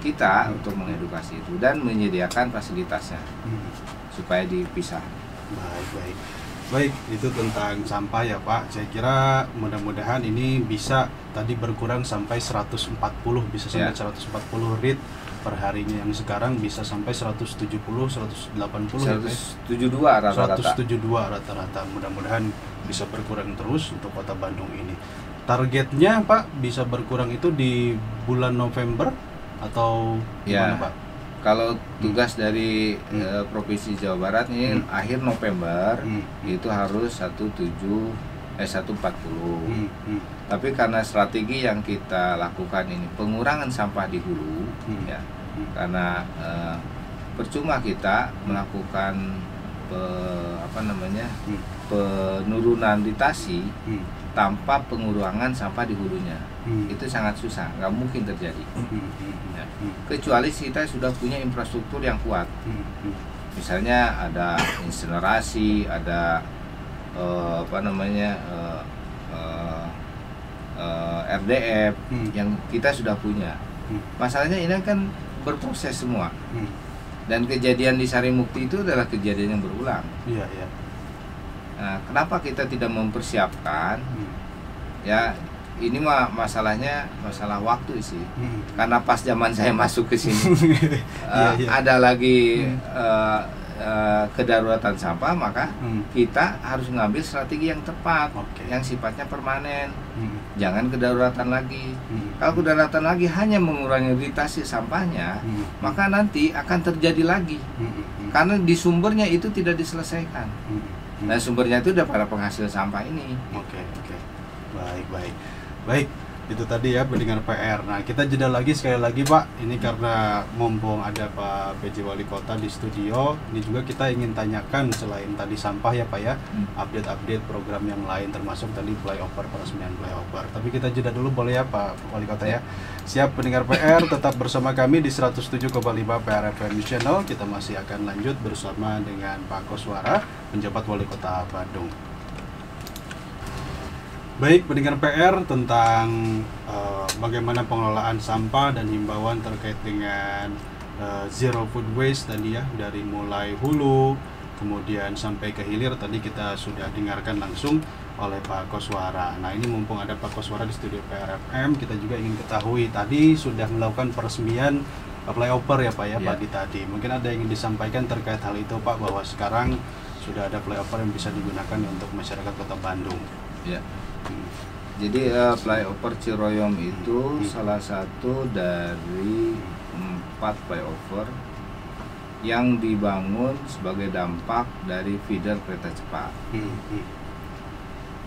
kita untuk mengedukasi itu dan menyediakan fasilitasnya supaya dipisah. Baik, itu tentang sampah ya Pak. Saya kira mudah-mudahan ini bisa tadi berkurang sampai 140, bisa sampai 140 rit per harinya, yang sekarang bisa sampai 170, 180, 172 rata-rata. Mudah-mudahan bisa berkurang terus untuk Kota Bandung ini. Targetnya Pak bisa berkurang itu di bulan November atau gimana Pak? Kalau tugas dari Provinsi Jawa Barat ini akhir November itu harus 140. Tapi karena strategi yang kita lakukan ini pengurangan sampah di hulu ya. Karena percuma kita melakukan penurunan litasi tanpa pengurangan sampah di hulunya. Itu sangat susah, nggak mungkin terjadi. Ya. Kecuali kita sudah punya infrastruktur yang kuat. Misalnya ada insinerasi, ada RDF yang kita sudah punya. Masalahnya ini kan berproses semua. Dan kejadian di Sarimukti itu adalah kejadian yang berulang. kenapa kita tidak mempersiapkan? Ya ini mah masalahnya masalah waktu sih. Karena pas zaman saya masuk ke sini ada lagi kedaruratan sampah, maka kita harus mengambil strategi yang tepat, yang sifatnya permanen. Jangan kedaruratan lagi. Kalau kedaruratan lagi hanya mengurangi iritasi sampahnya, maka nanti akan terjadi lagi. Karena di sumbernya itu tidak diselesaikan. Nah, sumbernya itu udah para penghasil sampah ini. Oke. Baik, itu tadi ya pendengar PR. Nah, kita jeda lagi sekali lagi Pak. Ini karena mumpung ada Pak PJ Wali Kota di studio, ini juga kita ingin tanyakan selain tadi sampah ya Pak ya, update-update program yang lain termasuk tadi flyover, peresmian flyover. Tapi kita jeda dulu boleh ya Pak Wali Kota ya. Siap pendengar PR, tetap bersama kami di 107,5 PR FM Channel. Kita masih akan lanjut bersama dengan Pak Koswara, penjabat Wali Kota Bandung. Baik, pendengar PR tentang bagaimana pengelolaan sampah dan himbauan terkait dengan zero food waste tadi ya, dari mulai hulu kemudian sampai ke hilir tadi kita sudah dengarkan langsung oleh Pak Koswara. Nah, ini mumpung ada Pak Koswara di studio PRFM, kita juga ingin ketahui tadi sudah melakukan peresmian flyover ya Pak ya, pagi tadi. Mungkin ada yang ingin disampaikan terkait hal itu Pak, bahwa sekarang sudah ada flyover yang bisa digunakan untuk masyarakat Kota Bandung. Ya. Jadi flyover Ciroyom itu salah satu dari 4 flyover yang dibangun sebagai dampak dari feeder kereta cepat.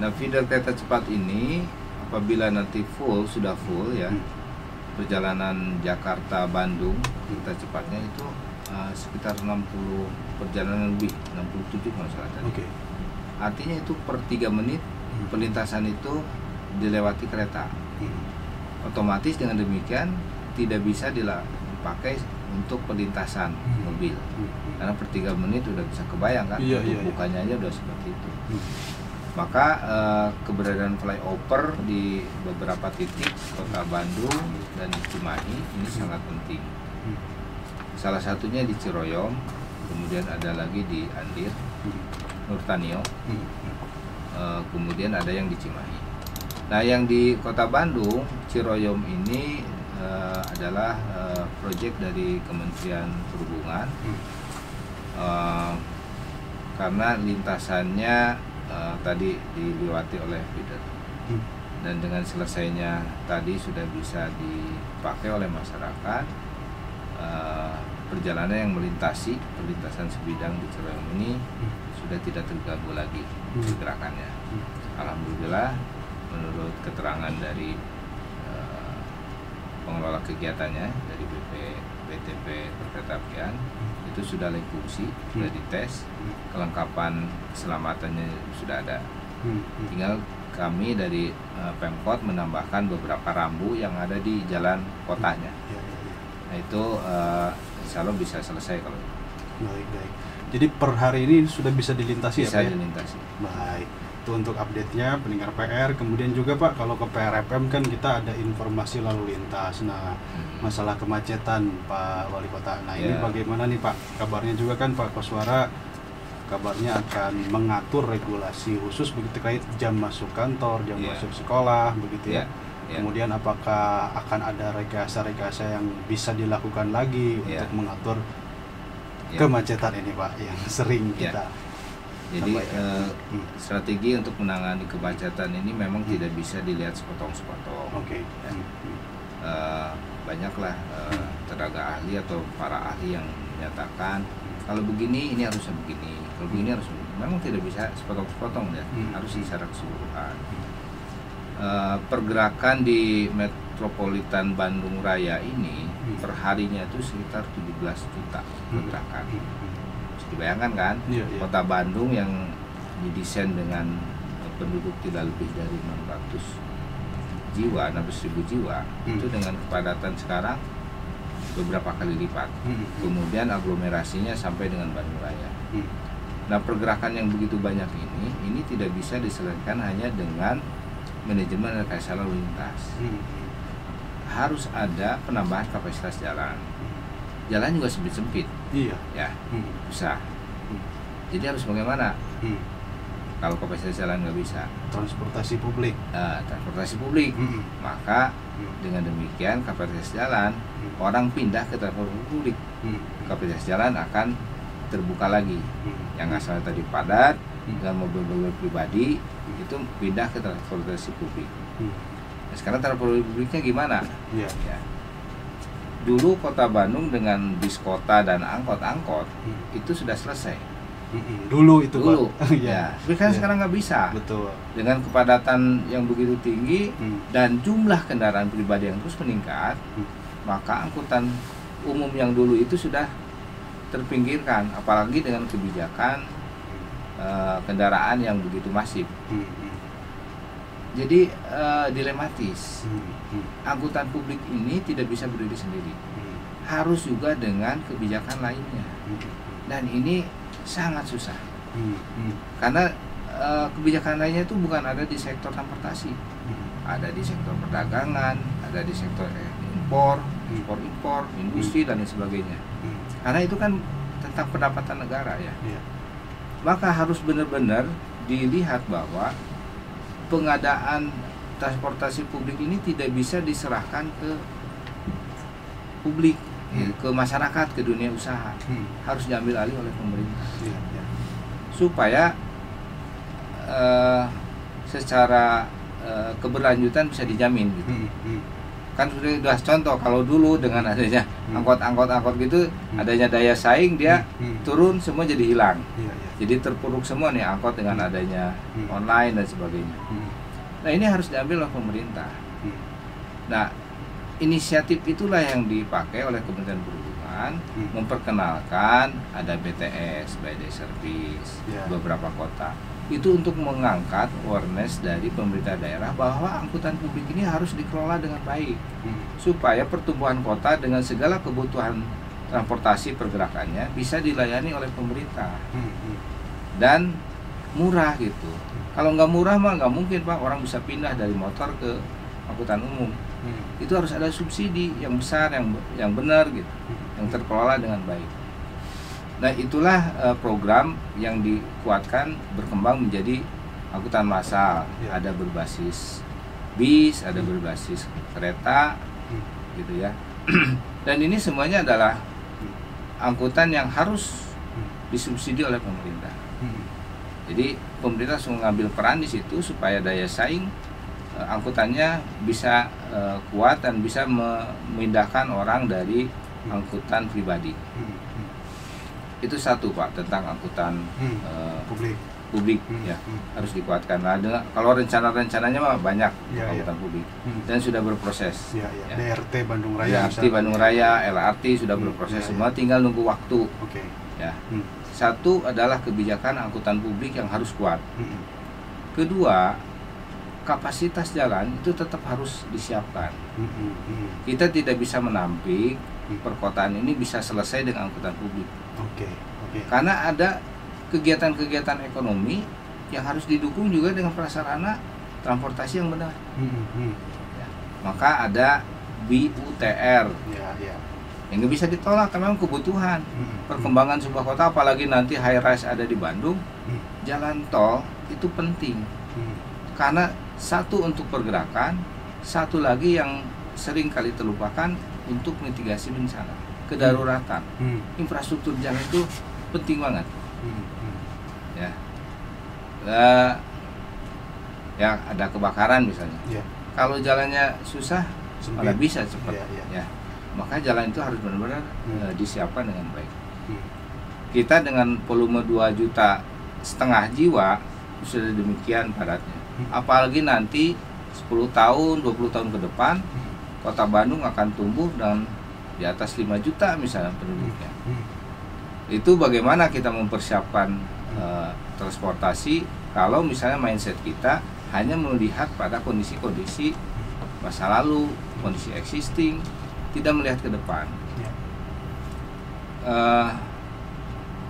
Nah, feeder kereta cepat ini apabila nanti sudah full ya, perjalanan Jakarta Bandung kereta cepatnya itu sekitar 60 perjalanan lebih, 67 kalau salah tadi. Artinya itu per 3 menit perlintasan itu dilewati kereta. Otomatis dengan demikian tidak bisa dipakai untuk perlintasan mobil, karena per 3 menit udah bisa kebayang kan, bukanya aja udah seperti itu. Maka keberadaan flyover di beberapa titik Kota Bandung dan Cimahi ini sangat penting. Salah satunya di Ciroyom, kemudian ada lagi di Andir, Nurtanio, kemudian ada yang di Cimahi. Nah, yang di Kota Bandung, Ciroyom ini adalah proyek dari Kementerian Perhubungan, karena lintasannya tadi dilewati oleh feeder, dan dengan selesainya tadi sudah bisa dipakai oleh masyarakat. Perjalanan yang melintasi perlintasan sebidang di Ciroyom ini sudah tidak terganggu lagi pergerakannya. Alhamdulillah, menurut keterangan dari pengelola kegiatannya dari BTP Perkeretaapian, itu sudah layak fungsi, sudah dites, kelengkapan keselamatannya sudah ada. Tinggal kami dari Pemkot menambahkan beberapa rambu yang ada di jalan kotanya. Nah, itu insya Allah bisa selesai kalau itu. Baik. Jadi per hari ini sudah bisa dilintasi bisa ya Pak? Dilintasi. Baik. Itu untuk update-nya pendengar PR. Kemudian juga Pak, kalau ke PRFM kan kita ada informasi lalu lintas. Nah, masalah kemacetan Pak Wali Kota. Nah, ini bagaimana nih Pak? Kabarnya juga kan Pak Koswara kabarnya akan mengatur regulasi khusus begitu terkait jam masuk kantor, jam masuk sekolah begitu ya. Kemudian apakah akan ada rekayasa-rekayasa yang bisa dilakukan lagi untuk mengatur kemacetan ini Pak yang sering kita jadi strategi untuk menangani kemacetan ini memang tidak bisa dilihat sepotong-sepotong. Banyaklah tenaga ahli atau para ahli yang menyatakan kalau begini ini harusnya begini, kalau begini harus begini. Memang tidak bisa sepotong-sepotong ya, harus secara keseluruhan. Pergerakan di metropolitan Bandung Raya ini perharinya itu sekitar 17 juta pergerakan. Bisa dibayangkan kan, Kota Bandung yang didesain dengan penduduk tidak lebih dari 600 jiwa, 600.000 jiwa, itu dengan kepadatan sekarang beberapa kali lipat. Kemudian aglomerasinya sampai dengan Bandung Raya. Nah, pergerakan yang begitu banyak ini tidak bisa diselesaikan hanya dengan manajemen rekayasa lalu lintas. Harus ada penambahan kapasitas jalan. Jalan juga sempit-sempit. Ya, bisa. Jadi harus bagaimana? Kalau kapasitas jalan nggak bisa. Transportasi publik. Transportasi publik. Maka dengan demikian kapasitas jalan orang pindah ke transportasi publik. Kapasitas jalan akan terbuka lagi. Yang asalnya tadi padat dengan mobil-mobil pribadi itu pindah ke transportasi publik. Nah, sekarang transportasi publiknya gimana? Ya. Dulu Kota Bandung dengan bis kota dan angkot-angkot itu sudah selesai. Dulu itu Pak. Ya. Tapi kan sekarang nggak bisa. Betul. Dengan kepadatan yang begitu tinggi dan jumlah kendaraan pribadi yang terus meningkat, maka angkutan umum yang dulu itu sudah terpinggirkan, apalagi dengan kebijakan kendaraan yang begitu masif. Jadi dilematis. Angkutan publik ini tidak bisa berdiri sendiri. Harus juga dengan kebijakan lainnya. Dan ini sangat susah. Karena kebijakan lainnya itu bukan ada di sektor transportasi. Ada di sektor perdagangan, ada di sektor impor, industri dan lain sebagainya. Karena itu kan tentang pendapatan negara ya. Maka harus benar-benar dilihat bahwa pengadaan transportasi publik ini tidak bisa diserahkan ke publik, ke masyarakat, ke dunia usaha. Harus diambil alih oleh pemerintah. Supaya secara keberlanjutan bisa dijamin gitu. Kan sudah contoh kalau dulu dengan adanya angkot gitu, adanya daya saing, dia turun semua jadi hilang. Jadi terpuruk semua nih angkot dengan adanya online dan sebagainya. Nah, ini harus diambil oleh pemerintah. Nah, inisiatif itulah yang dipakai oleh Kementerian Perhubungan, memperkenalkan ada BTS, by day service, beberapa kota. Itu untuk mengangkat awareness dari pemerintah daerah bahwa angkutan publik ini harus dikelola dengan baik, supaya pertumbuhan kota dengan segala kebutuhan transportasi pergerakannya bisa dilayani oleh pemerintah dan murah gitu. Kalau nggak murah mah nggak mungkin Pak orang bisa pindah dari motor ke angkutan umum. Itu harus ada subsidi yang besar, yang benar gitu, yang terkelola dengan baik. Nah, itulah program yang dikuatkan berkembang menjadi angkutan massal. Ada berbasis bis, ada berbasis kereta, gitu ya. Dan ini semuanya adalah angkutan yang harus disubsidi oleh pemerintah. Jadi pemerintah harus mengambil peran di situ supaya daya saing angkutannya bisa kuat dan bisa memindahkan orang dari angkutan pribadi. Itu satu Pak tentang angkutan publik ya harus dikuatkan. Nah, kalau rencananya mah banyak angkutan publik dan sudah berproses. DRT Bandung Raya, DRT Bandung Raya, LRT sudah berproses semua, tinggal nunggu waktu. Ya. Satu adalah kebijakan angkutan publik yang harus kuat. Kedua, kapasitas jalan itu tetap harus disiapkan. Kita tidak bisa menampik perkotaan ini bisa selesai dengan angkutan publik. Karena ada kegiatan-kegiatan ekonomi yang harus didukung juga dengan prasarana transportasi yang benar. Ya, maka ada BUTR yang nggak bisa ditolak karena memang kebutuhan perkembangan sebuah kota, apalagi nanti high rise ada di Bandung. Jalan tol itu penting karena satu untuk pergerakan, satu lagi yang sering kali terlupakan untuk mitigasi bencana, kedaruratan. Infrastruktur jalan itu penting banget. Ya ada kebakaran misalnya. Kalau jalannya susah malah bisa cepat. Ya. Maka jalan itu harus benar-benar disiapkan dengan baik. Kita dengan volume 2,5 juta jiwa sudah demikian padatnya. Apalagi nanti 10 tahun, 20 tahun ke depan Kota Bandung akan tumbuh dan di atas 5 juta misalnya penduduknya. Itu bagaimana kita mempersiapkan transportasi kalau misalnya mindset kita hanya melihat pada kondisi-kondisi masa lalu, kondisi existing, tidak melihat ke depan.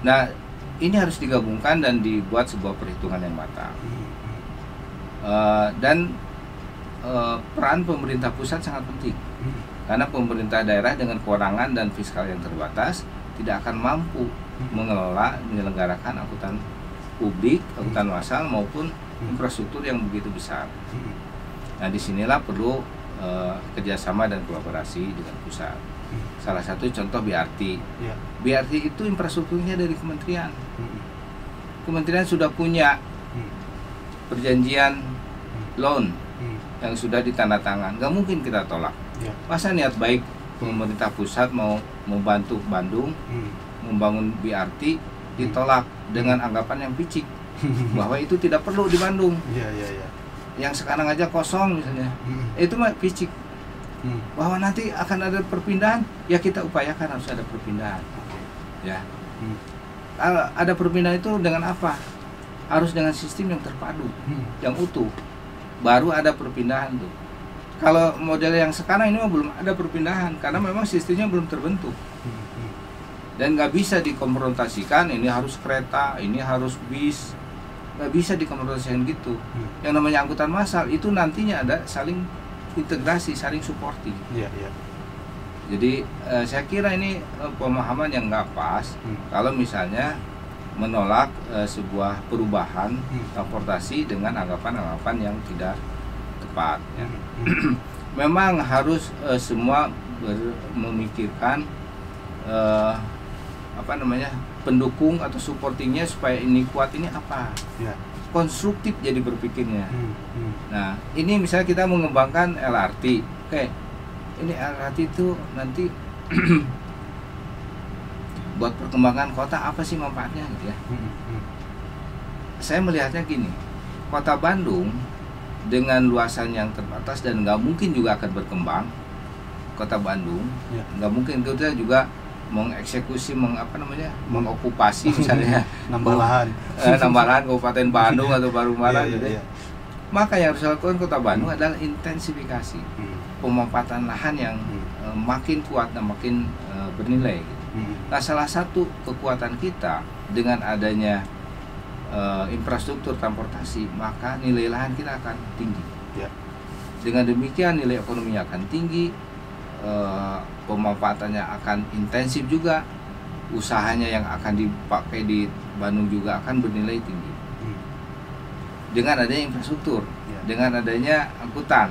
Nah, ini harus digabungkan dan dibuat sebuah perhitungan yang matang. Dan peran pemerintah pusat sangat penting, karena pemerintah daerah dengan kewenangan dan fiskal yang terbatas tidak akan mampu mengelola menyelenggarakan angkutan publik, angkutan massal maupun infrastruktur yang begitu besar. Nah, disinilah perlu kerjasama dan kolaborasi dengan pusat. Salah satu contoh BRT. BRT itu infrastrukturnya dari kementerian. Kementerian sudah punya perjanjian loan yang sudah ditandatangan. Nggak mungkin kita tolak. Masa niat baik pemerintah pusat mau membantu Bandung membangun BRT ditolak dengan anggapan yang picik bahwa itu tidak perlu di Bandung. Yang sekarang aja kosong misalnya, itu mah picik. Bahwa nanti akan ada perpindahan, ya kita upayakan harus ada perpindahan. Ya, kalau ada perpindahan itu dengan apa? Harus dengan sistem yang terpadu, yang utuh. Baru ada perpindahan tuh. Kalau model yang sekarang ini belum ada perpindahan karena memang sistemnya belum terbentuk. Dan nggak bisa dikonfrontasikan, ini harus kereta, ini harus bis, nggak bisa dikonfrontasikan gitu. Yang namanya angkutan massal itu nantinya ada saling integrasi, saling supporting. Jadi saya kira ini pemahaman yang nggak pas kalau misalnya menolak sebuah perubahan transportasi dengan anggapan-anggapan yang tidak tepat. Ya. Memang harus semua memikirkan pendukung atau supportingnya supaya ini kuat, ini apa? Konstruktif jadi berpikirnya. Nah, ini misalnya kita mengembangkan LRT, oke, ini LRT itu nanti buat perkembangan kota apa sih manfaatnya gitu ya? Saya melihatnya gini, kota Bandung dengan luasan yang terbatas dan nggak mungkin juga akan berkembang, kota Bandung nggak mungkin kita juga mengeksekusi mengokupasi misalnya nambah lahan Kabupaten Bandung atau Baru-Malang gitu. Maka yang harus dilakukan kota Bandung adalah intensifikasi pemanfaatan lahan yang makin kuat dan makin bernilai gitu. Nah, salah satu kekuatan kita dengan adanya infrastruktur transportasi, maka nilai lahan kita akan tinggi. Dengan demikian nilai ekonominya akan tinggi, pemanfaatannya akan intensif juga, usahanya yang akan dipakai di Bandung juga akan bernilai tinggi. Dengan adanya infrastruktur, dengan adanya angkutan,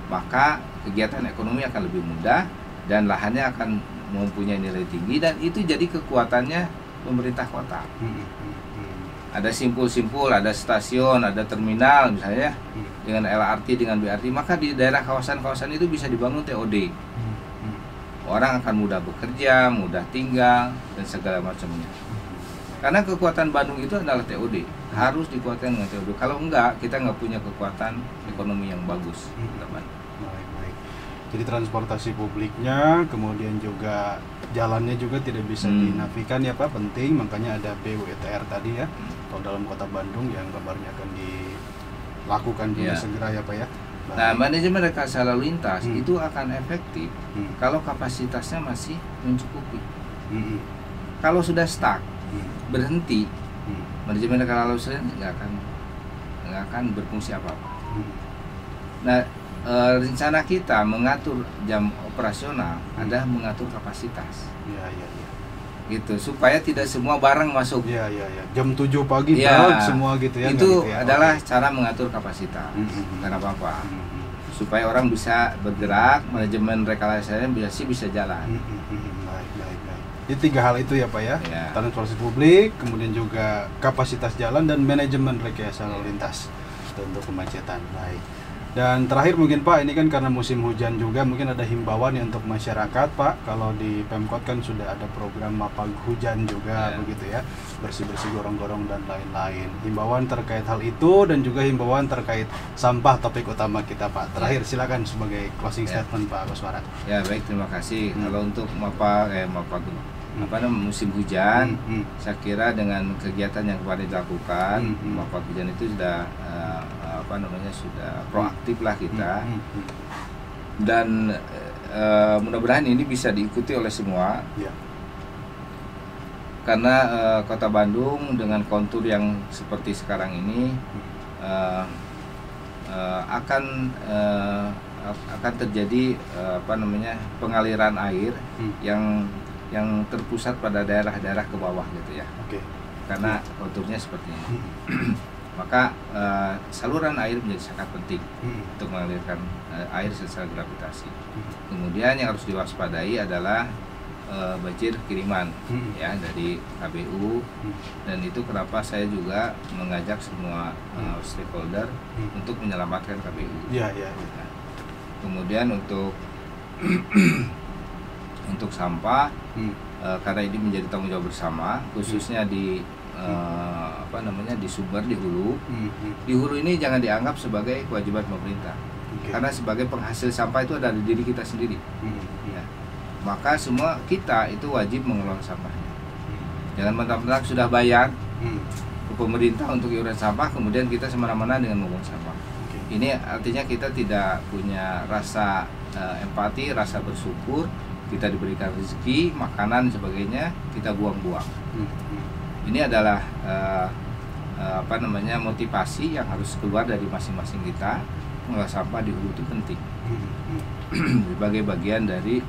maka kegiatan ekonomi akan lebih mudah dan lahannya akan mempunyai nilai tinggi, dan itu jadi kekuatannya pemerintah kota. Ada simpul-simpul, ada stasiun, ada terminal misalnya dengan LRT, dengan BRT, maka di daerah kawasan-kawasan itu bisa dibangun TOD. Orang akan mudah bekerja, mudah tinggal, dan segala macamnya. Karena kekuatan Bandung itu adalah TOD, harus dikuatkan dengan TOD. Kalau enggak, kita nggak punya kekuatan ekonomi yang bagus. Baik. Jadi transportasi publiknya, kemudian juga jalannya juga tidak bisa dinafikan ya Pak, penting. Makanya ada BUETR tadi ya, kalau dalam kota Bandung yang kabarnya akan dilakukan juga segera ya Pak ya. Nah, manajemen rekayasa lalu lintas itu akan efektif kalau kapasitasnya masih mencukupi. Kalau sudah stuck, berhenti, manajemen rekayasa lalu lintas nggak akan berfungsi apa-apa. Nah, rencana kita mengatur jam operasional adalah mengatur kapasitas. Gitu, supaya tidak semua barang masuk. Jam 7 pagi semua gitu ya. Itu adalah cara mengatur kapasitas. Karena apa? Supaya orang bisa bergerak, manajemen rekayasanya bisa jalan. Baik. Jadi 3 hal itu ya Pak ya. Transportasi publik, kemudian juga kapasitas jalan dan manajemen rekayasa lalu lintas untuk kemacetan. Baik. Dan terakhir mungkin Pak, ini kan karena musim hujan juga, mungkin ada himbauan ya untuk masyarakat Pak. Kalau di Pemkot kan sudah ada program mapag hujan juga begitu ya, bersih-bersih gorong-gorong dan lain-lain. Himbauan terkait hal itu dan juga himbauan terkait sampah, topik utama kita Pak. Terakhir silakan sebagai closing statement Pak Koswara. Ya baik, terima kasih. Kalau untuk musim hujan, saya kira dengan kegiatan yang kemarin dilakukan, mapag hujan itu sudah sudah proaktif lah kita, dan mudah-mudahan ini bisa diikuti oleh semua. Karena kota Bandung dengan kontur yang seperti sekarang ini akan terjadi pengaliran air yang terpusat pada daerah-daerah ke bawah gitu ya. karena konturnya seperti ini. Maka saluran air menjadi sangat penting untuk mengalirkan air secara gravitasi. Kemudian yang harus diwaspadai adalah banjir kiriman ya dari KBU, dan itu kenapa saya juga mengajak semua stakeholder untuk menyelamatkan KBU. Nah, kemudian untuk untuk sampah karena ini menjadi tanggung jawab bersama, khususnya di di sumber, di hulu. Di hulu ini jangan dianggap sebagai kewajiban pemerintah, karena sebagai penghasil sampah itu ada di diri kita sendiri. Ya. Maka semua kita itu wajib mengelola sampahnya. Jangan mentang-mentang sudah bayar ke pemerintah untuk iuran sampah, kemudian kita semena-mena dengan membuang sampah. Ini artinya kita tidak punya rasa empati, rasa bersyukur. Kita diberikan rezeki, makanan, sebagainya, kita buang-buang. Ini adalah motivasi yang harus keluar dari masing-masing kita. Mengolah sampah di hulu itu penting sebagai bagian dari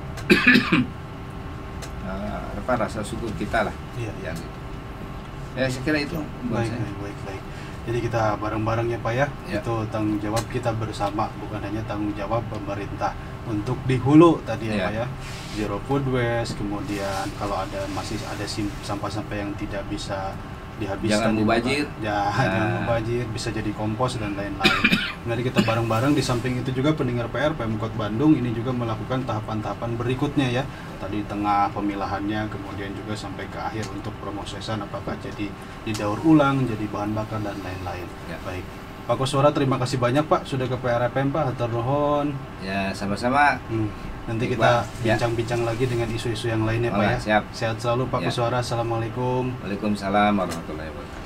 rasa syukur kita lah. Ya, gitu. Ya, saya kira itu. Baik. Jadi kita bareng-bareng ya Pak ya. Itu tanggung jawab kita bersama, bukan hanya tanggung jawab pemerintah. Untuk di hulu tadi ya Pak ya, zero food waste, kemudian kalau masih ada sampah-sampah yang tidak bisa dihabiskan, jangan mubazir, jangan mubazir, bisa jadi kompos dan lain-lain. Jadi kita bareng-bareng, di samping itu juga pendengar PR Pemkot Bandung ini juga melakukan tahapan-tahapan berikutnya ya. Tadi tengah pemilahannya, kemudian juga sampai ke akhir untuk promosisan, apakah jadi didaur ulang, jadi bahan bakar dan lain-lain. Baik, Pak Kuswara, terima kasih banyak Pak sudah ke PRFM Pak, hatur nuhun. Ya, sama-sama. Nanti kita bincang-bincang lagi dengan isu-isu yang lainnya Pak ya. Siap. Sehat selalu Pak Kuswara. Assalamualaikum. Waalaikumsalam warahmatullahi wabarakatuh.